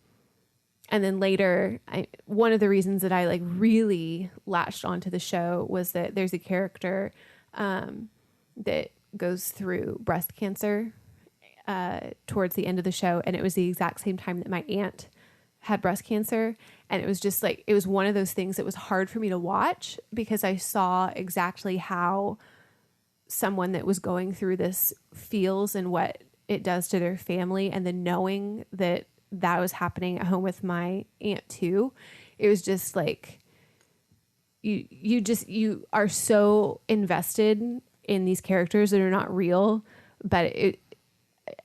then later, one of the reasons that I like really latched onto the show was that there's a character that goes through breast cancer towards the end of the show. And it was the exact same time that my aunt had breast cancer. And it was just like, it was one of those things that was hard for me to watch because I saw exactly how someone that was going through this feels and what it does to their family. And then knowing that that was happening at home with my aunt too, it was just like, you are so invested in these characters that are not real, but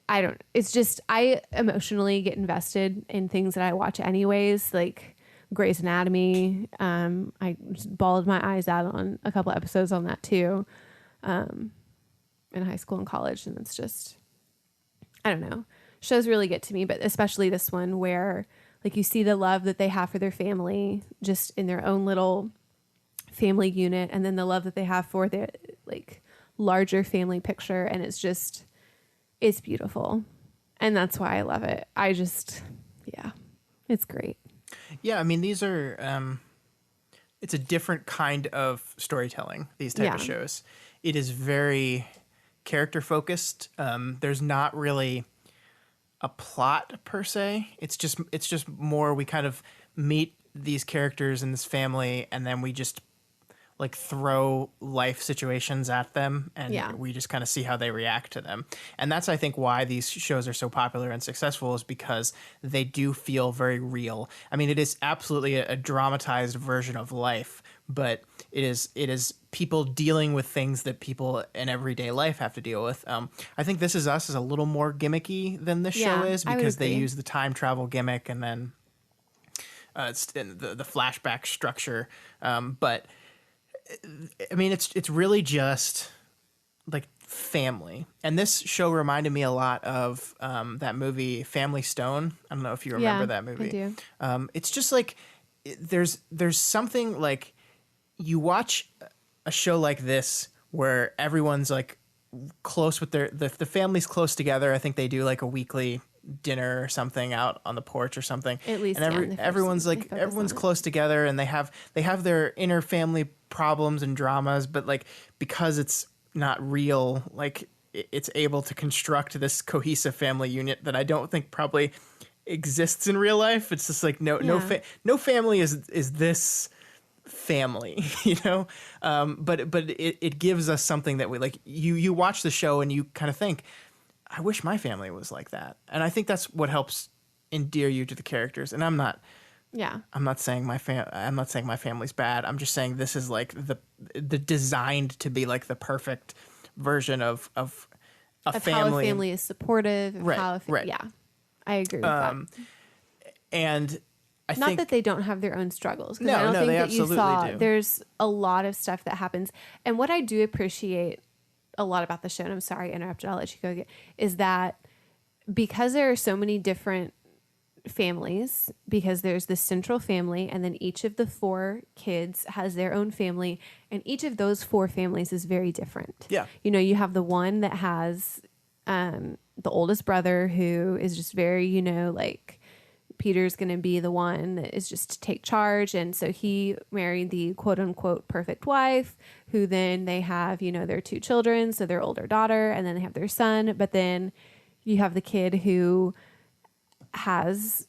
I emotionally get invested in things that I watch anyways. Like Grey's Anatomy. I just bawled my eyes out on a couple episodes on that too, in high school and college. And it's just, I don't know. Shows really get to me, but especially this one where like you see the love that they have for their family just in their own little family unit, and then the love that they have for the like larger family picture. And it's beautiful. And that's why I love it. Yeah, it's great. Yeah, I mean, these are, it's a different kind of storytelling, these type of shows. It is very character focused. There's not really a plot per se. It's just more we kind of meet these characters in this family, and then we just like throw life situations at them, and we just kind of see how they react to them. And that's, I think, why these shows are so popular and successful, is because they do feel very real. I mean, it is absolutely a dramatized version of life, but it is people dealing with things that people in everyday life have to deal with. I think This Is Us is a little more gimmicky than this show is, because they use the time travel gimmick, and then it's the flashback structure. But I mean, it's really just like family. And this show reminded me a lot of that movie Family Stone. I don't know if you remember that movie. I do. It's just like there's something like, you watch a show like this where everyone's like close with the family's close together. I think they do like a weekly dinner or something out on the porch or something. At least, and everyone's close together, and they have their inner family problems and dramas, but like because it's not real, like it's able to construct this cohesive family unit that I don't think probably exists in real life. It's just like no family is this family, you know. But it gives us something that we like. You watch the show and you kind of think, I wish my family was like that. And I think that's what helps endear you to the characters. And I'm not saying my family's bad. I'm just saying this is like the designed to be like the perfect version of a family. How a family is supportive. Right. Yeah, I agree with that. And I not think that they don't have their own struggles. No, I don't think they that you absolutely saw do. There's a lot of stuff that happens. And what I do appreciate a lot about the show, and I'm sorry I interrupted, I'll let you go again, is that because there are so many different families, because there's this central family, and then each of the 4 kids has their own family, and each of those 4 families is very different. Yeah. You know, you have the one that has the oldest brother who is just very, you know, like Peter's going to be the one that is just to take charge. And so he married the quote unquote perfect wife, who then they have, you know, their 2 children. So their older daughter, and then they have their son. But then you have the kid who has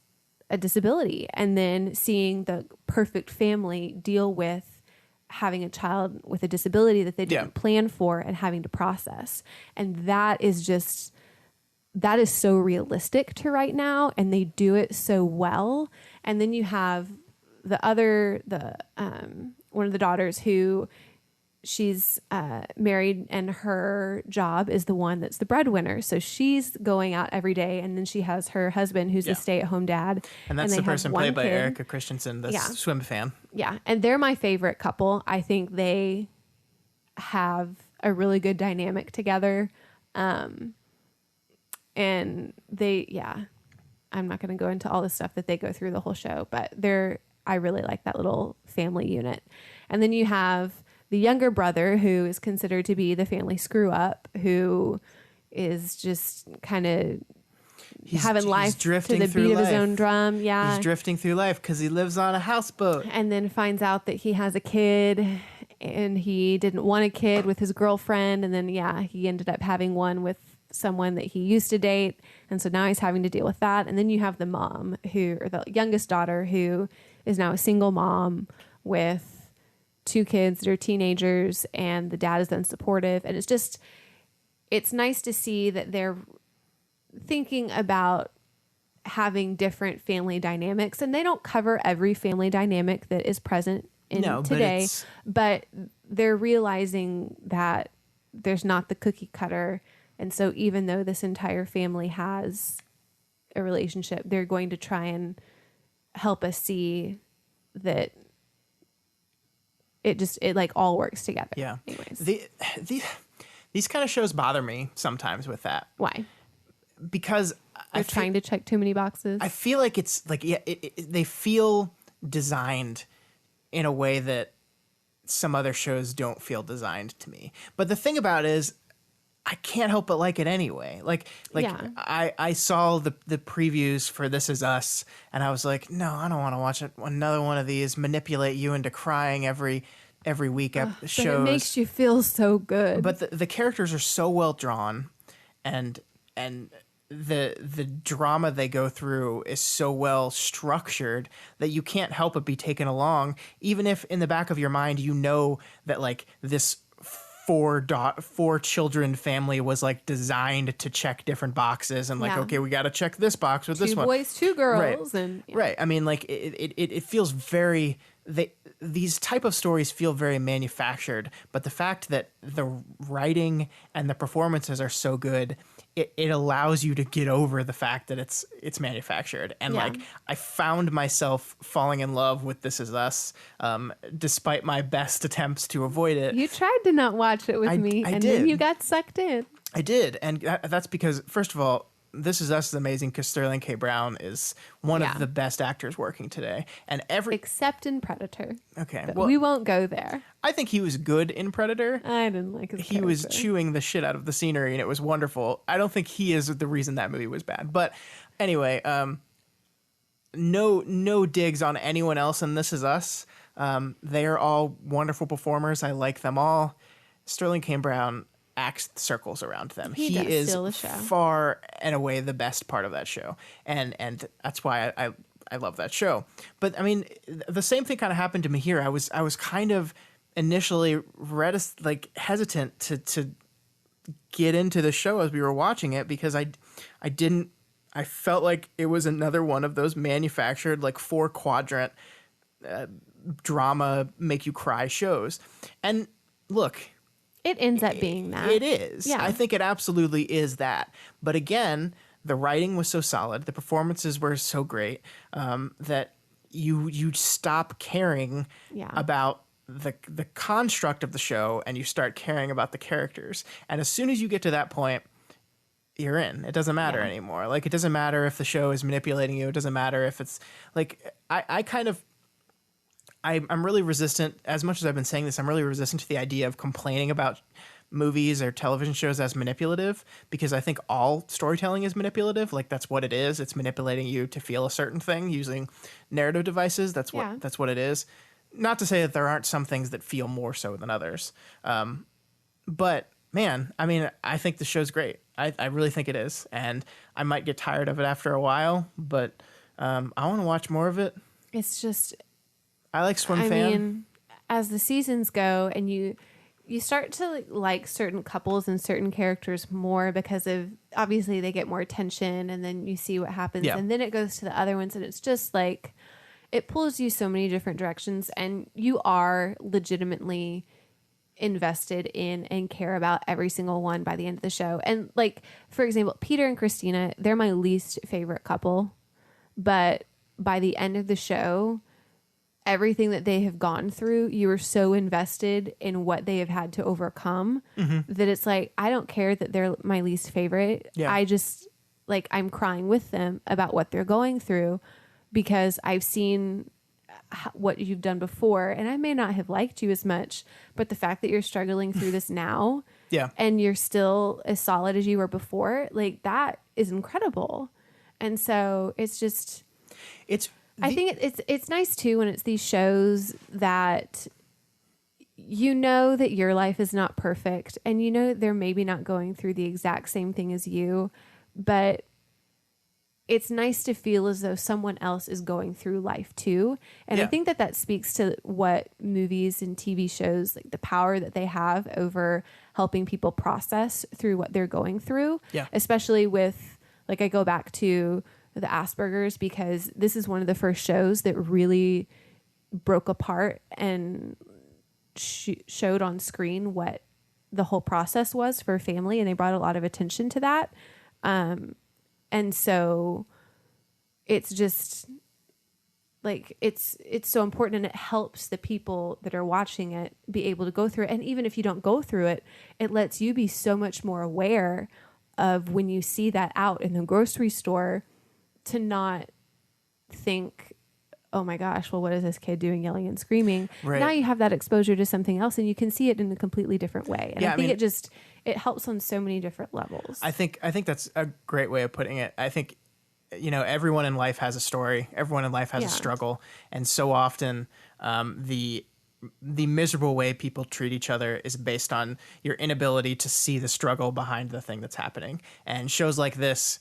a disability, and then seeing the perfect family deal with having a child with a disability that they didn't plan for and having to process. And that is so realistic to right now, and they do it so well. And then you have one of the daughters who she's married, and her job is the one that's the breadwinner. So she's going out every day, and then she has her husband who's a stay-at-home dad. And that's they the person have one played by kid. Erica Christensen, the swim fan. Yeah, and they're my favorite couple. I think they have a really good dynamic together. And I'm not going to go into all the stuff that they go through the whole show, but I really like that little family unit. And then you have the younger brother, who is considered to be the family screw up, who is just kind of having life to the beat of his own drum. Yeah. He's drifting through life because he lives on a houseboat. And then finds out that he has a kid, and he didn't want a kid with his girlfriend. And then, he ended up having one with someone that he used to date. And so now he's having to deal with that. And then you have the mom or the youngest daughter, who is now a single mom with 2 kids that are teenagers, and the dad is unsupportive. And it's nice to see that they're thinking about having different family dynamics, and they don't cover every family dynamic that is present in today, but they're realizing that there's not the cookie cutter. And so even though this entire family has a relationship, they're going to try and help us see that it like all works together. Yeah. Anyways. These kind of shows bother me sometimes with that. Why? Because They're trying to check too many boxes. I feel like it's like, yeah, they feel designed in a way that some other shows don't feel designed to me. But the thing about it is, I can't help but like it anyway. Like Yeah. I saw the previews for This Is Us, and I was like, no, I don't want to watch another one of these manipulate you into crying every week shows. But it makes you feel so good. But the characters are so well drawn, and the drama they go through is so well structured that you can't help but be taken along, even if in the back of your mind you know that like this four children family was like designed to check different boxes, and like, Yeah. okay, we got to check this box with this two one. boys, two girls, Right. and yeah. Right. I mean, like it feels very these type of stories feel very manufactured, but the fact that the writing and the performances are so good, it allows you to get over the fact that it's manufactured. And Yeah. like, I found myself falling in love with This Is Us, despite my best attempts to avoid it. You tried to not watch it with me, I and did. then you got sucked in. I did, and that's because, first of all, This Is Us is amazing because Sterling K. Brown is one Yeah. of the best actors working today. And Except in Predator. okay, But well, we won't go there. I think he was good in Predator. I didn't like his He was character. chewing the shit out of the scenery, and it was wonderful. I don't think he is the reason that movie was bad. But anyway, no digs on anyone else in This Is Us. They are all wonderful performers. I like them all. Sterling K. Brown acts circles around them. He does is steal the show. far and away the best part of that show, and that's why I love that show. But I mean, the same thing kind of happened to me here. I was kind of initially hesitant to get into the show as we were watching it, because I felt like it was another one of those manufactured like 4-quadrant drama make you cry shows. And look, It ends up being that. it is. Yeah. I think it absolutely is that. But again, the writing was so solid, the performances were so great, that you stop caring Yeah. about the construct of the show, and you start caring about the characters. And as soon as you get to that point, you're in. It doesn't matter Yeah. anymore. Like, it doesn't matter if the show is manipulating you. It doesn't matter if it's like, I'm really resistant, as much as I've been saying this, I'm really resistant to the idea of complaining about movies or television shows as manipulative, because I think all storytelling is manipulative. Like, that's what it is. It's manipulating you to feel a certain thing using narrative devices. That's what it is. Not to say that there aren't some things that feel more so than others. But man, I mean, I think the show's great. I really think it is. And I might get tired of it after a while, but I want to watch more of it. It's just, I like Swim I Fan. mean, as the seasons go and you start to like certain couples and certain characters more, because of obviously they get more attention, and then you see what happens, Yeah. and then it goes to the other ones, and it's just like it pulls you so many different directions, and you are legitimately invested in and care about every single one by the end of the show. And like, for example, Peter and Christina, they're my least favorite couple, but by the end of the show, everything that they have gone through, you are so invested in what they have had to overcome that it's like, I don't care that they're my least favorite. Yeah. I just like, I'm crying with them about what they're going through, because I've seen what you've done before, and I may not have liked you as much, but the fact that you're struggling through this now, Yeah. and you're still as solid as you were before, like, that is incredible. And so it's just, I think it's nice too when it's these shows that you know that your life is not perfect, and you know they're maybe not going through the exact same thing as you, but it's nice to feel as though someone else is going through life too. And I Yeah. think that speaks to what movies and TV shows, like the power that they have over helping people process through what they're going through. Yeah. Especially with, like, I go back to the Asperger's, because this is one of the first shows that really broke apart and showed on screen what the whole process was for a family, and they brought a lot of attention to that. And so it's just like it's so important, and it helps the people that are watching it be able to go through it. And even if you don't go through it, it lets you be so much more aware of when you see that out in the grocery store, to not think, oh my gosh, well, what is this kid doing yelling and screaming? Right. Now you have that exposure to something else, and you can see it in a completely different way. And Yeah, I think I mean, it helps on so many different levels. I think that's a great way of putting it. I think, everyone in life has a story. Everyone in life has a struggle. And so often the miserable way people treat each other is based on your inability to see the struggle behind the thing that's happening. And shows like this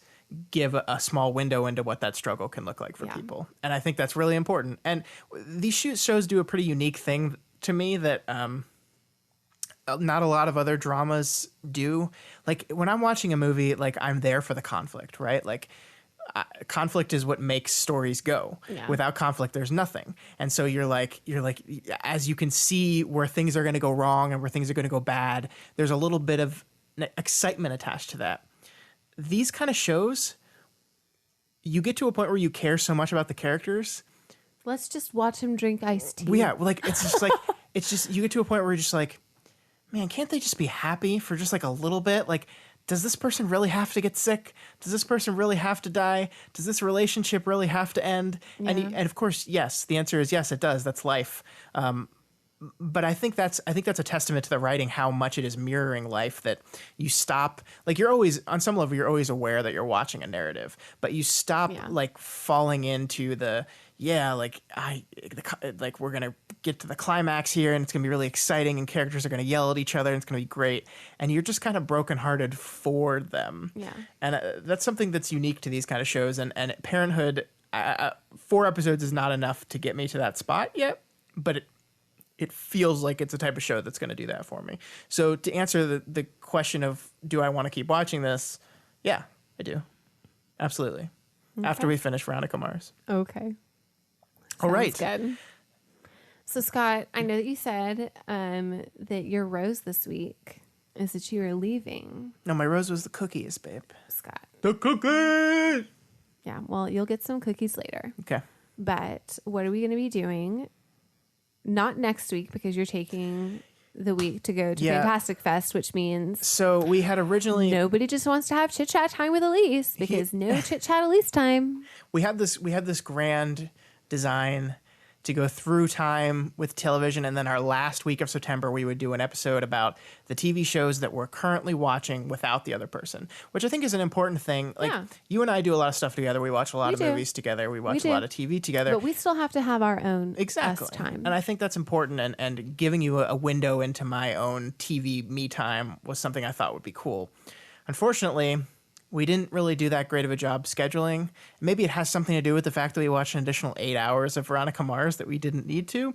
give a small window into what that struggle can look like for people. And I think that's really important. And these shows do a pretty unique thing to me that not a lot of other dramas do. Like when I'm watching a movie, like I'm there for the conflict, right? Like conflict is what makes stories go. Without conflict, there's nothing. And so you're like, as you can see where things are going to go wrong and where things are going to go bad, there's a little bit of excitement attached to that. These kind of shows, you get to a point where you care so much about the characters. Let's just watch him drink iced tea. Well, yeah, like it's just like you get to a point where you're just like, man, can't they just be happy for just like a little bit? Like, does this person really have to get sick? Does this person really have to die? Does this relationship really have to end? Yeah. And of course, yes, the answer is yes, it does. That's life. But I think that's a testament to the writing, how much it is mirroring life, that you stop, like you're always, on some level, you're always aware that you're watching a narrative, but you stop like falling into the, like we're going to get to the climax here and it's going to be really exciting and characters are going to yell at each other and it's going to be great. And you're just kind of brokenhearted for them. Yeah. And that's something that's unique to these kind of shows. And Parenthood, 4 episodes is not enough to get me to that spot yet, but it feels like it's a type of show that's going to do that for me. So to answer the question of, do I want to keep watching this? Yeah, I do. Absolutely. Okay. After we finish Veronica Mars. Okay. All right. Good. So Scott, I know that you said that your rose this week is that you are leaving. No, my rose was the cookies, babe. Scott. The cookies! Yeah, well, you'll get some cookies later. Okay. But what are we going to be doing? Not next week, because you're taking the week to go to Fantastic Fest, which means... So we had originally... Nobody just wants to have chit-chat time with Elyse, because no chit-chat Elyse time. We had this grand design to go through time with television, and then our last week of September, we would do an episode about the TV shows that we're currently watching without the other person, which I think is an important thing. Like, you and I do a lot of stuff together. We watch a lot of movies together. We watch a lot of TV together. But we still have to have our own us time. And I think that's important, and giving you a window into my own TV me time was something I thought would be cool. Unfortunately, we didn't really do that great of a job scheduling. Maybe it has something to do with the fact that we watched an additional 8 hours of Veronica Mars that we didn't need to.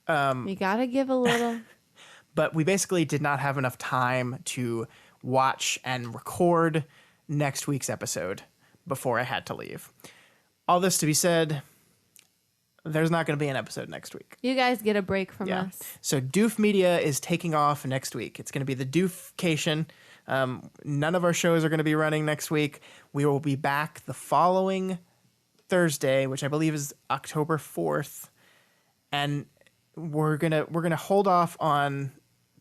You got to give a little. But we basically did not have enough time to watch and record next week's episode before I had to leave. All this to be said, there's not going to be an episode next week. You guys get a break from us. So Doof Media is taking off next week. It's going to be the Doofcation. None of our shows are going to be running next week. We will be back the following Thursday, which I believe is October 4th. And we're gonna hold off on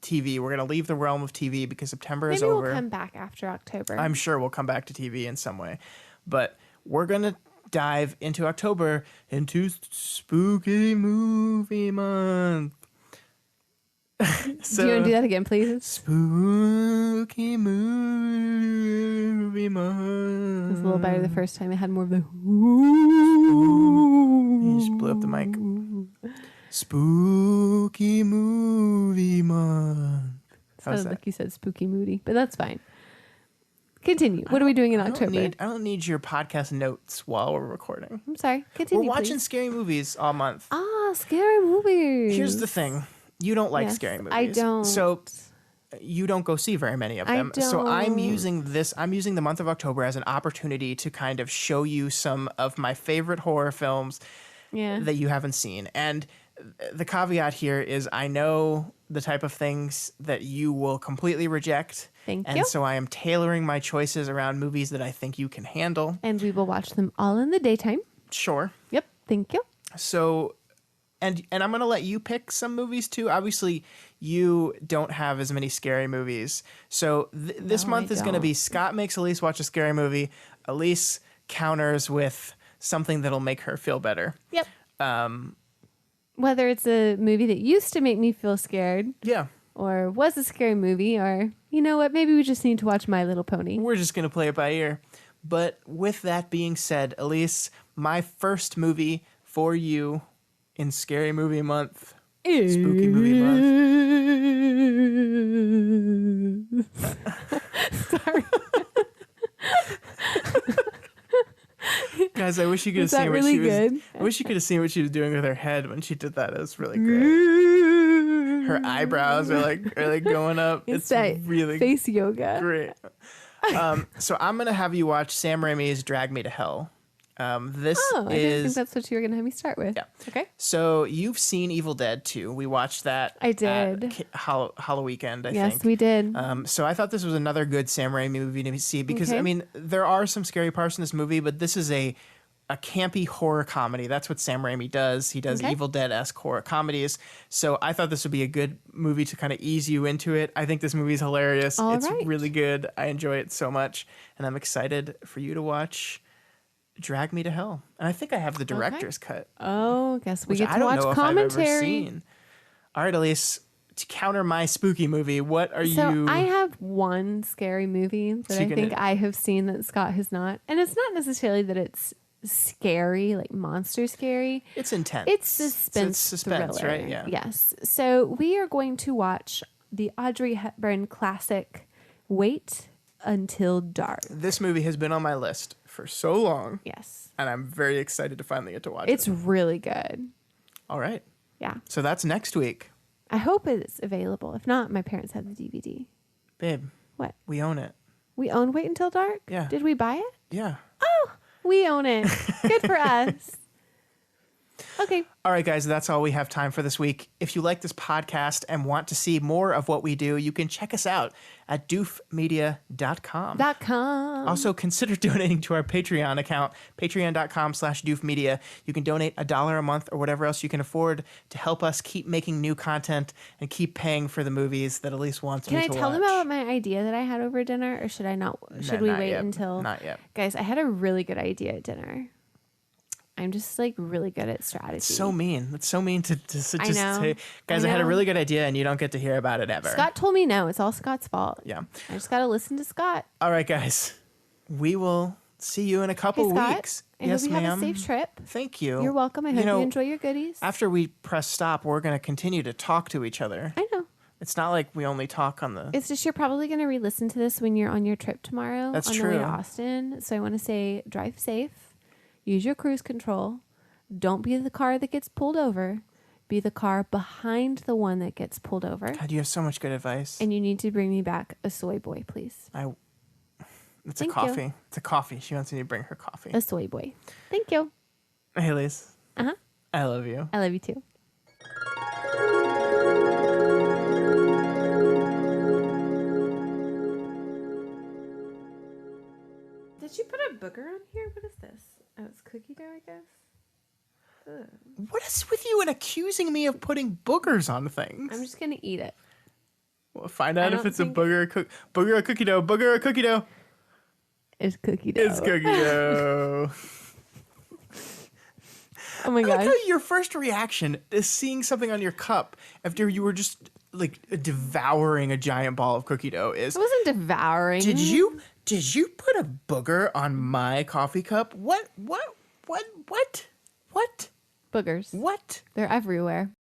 TV. We're gonna leave the realm of TV because September is over. Maybe we'll come back after October. I'm sure we'll come back to TV in some way. But we're gonna dive into October, into spooky movie month. So, do you want to do that again, please? Spooky movie month. It was a little better the first time. It had more of the You just blew up the mic. Spooky movie month. Sounded like you said spooky moody, but that's fine. Continue. What are we doing in October? I don't need your podcast notes while we're recording. I'm sorry. Continue, We're watching please. scary movies all month. Ah, scary movies. Here's the thing. You don't like scary movies. I don't. So you don't go see very many of them. So I'm using the month of October as an opportunity to kind of show you some of my favorite horror films that you haven't seen. And the caveat here is I know the type of things that you will completely reject. Thank you. And so I am tailoring my choices around movies that I think you can handle. And we will watch them all in the daytime. Sure. Yep. Thank you. So, and I'm going to let you pick some movies too. Obviously, you don't have as many scary movies. So this No, month I is going to be don't. Scott makes Elyse watch a scary movie. Elyse counters with something that'll make her feel better. Yep. Whether it's a movie that used to make me feel scared Yeah. or was a scary movie, or you know what, maybe we just need to watch My Little Pony. We're just going to play it by ear. But with that being said, Elyse, my first movie for you in Scary Movie Month, Spooky Movie Month. Sorry. Guys, I wish you could have Was that seen what really she was. good? I wish you could have seen what she was doing with her head when she did that. It was really great. Her eyebrows are like going up. It's that really face yoga. great. So I'm gonna have you watch Sam Raimi's Drag Me to Hell. This Oh, I didn't think is that's what you were going to have me start with. Yeah. Okay. so you've seen Evil Dead 2. We watched that. I did. At Halloween weekend. I Yes, think. we did. So I thought this was another good Sam Raimi movie to see because Okay. I mean there are some scary parts in this movie, but this is a campy horror comedy. That's what Sam Raimi does. He does Okay. Evil Dead-esque horror comedies. So I thought this would be a good movie to kind of ease you into it. I think this movie is hilarious. All it's right. really good. I enjoy it so much, and I'm excited for you to watch Drag Me to Hell. And I think I have the director's cut, Oh, guess we which get I to don't watch know if I've ever commentary. seen. All right, Elyse, to counter my spooky movie, what are So you? I have one scary movie that So I you're think gonna- I have seen that Scott has not. And it's not necessarily that it's scary, like monster scary. It's intense. It's suspense, It's suspense, thriller. right? Yeah. Yes. So we are going to watch the Audrey Hepburn classic Wait Until Dark. This movie has been on my list for so long, Yes. and I'm very excited to finally get to watch It's it. really good. All right. Yeah. So that's next week. I hope it's available. If not, my parents have the DVD. Babe, What? we own it. We own Wait Until Dark? Yeah. Did we buy it? Yeah. We own it. Good for us. Okay. All right, guys, that's all we have time for this week. If you like this podcast and want to see more of what we do, you can check us out at doofmedia.com. .com. Also, consider donating to our Patreon account, patreon.com/doofmedia. You can donate $1 a month or whatever else you can afford to help us keep making new content and keep paying for the movies that Elyse wants Can me I to tell them watch. about my idea that I had over dinner, or should I not? Should we not wait yet. until? Not yet. Guys, I had a really good idea at dinner. I'm just like really good at strategy. So mean. It's so mean to just I know. say, guys, I had a know. really good idea and you don't get to hear about it ever. Scott told me no. It's all Scott's fault. Yeah. I just got to listen to Scott. All right, guys. We will see you in a couple Hey, Scott. weeks. I Yes, hope you ma'am. have a safe trip. Thank you. You're welcome. I hope you enjoy your goodies. After we press stop, we're going to continue to talk to each other. I know. It's not like we only talk on the... It's just you're probably going to re-listen to this when you're on your trip tomorrow. That's on the way true. to Austin. So I want to say drive safe. Use your cruise control. Don't be the car that gets pulled over. Be the car behind the one that gets pulled over. God, you have so much good advice. And you need to bring me back a soy boy, please. It's Thank a coffee. you. It's a coffee. She wants me to bring her coffee. A soy boy. Thank you. Hey, Elyse. Uh-huh. I love you. I love you too. Did you put a booger on here? What is this? Oh, it's cookie dough, I guess. Ugh. What is with you and accusing me of putting boogers on things? I'm just gonna eat it. We'll find out I if don't it's a think- booger or cookie dough. Booger or cookie dough. It's cookie dough. It's cookie dough. Oh my I like god. how your first reaction is seeing something on your cup after you were just like devouring a giant ball of cookie dough is I wasn't devouring. did you put a booger on my coffee cup? What boogers? What? They're everywhere.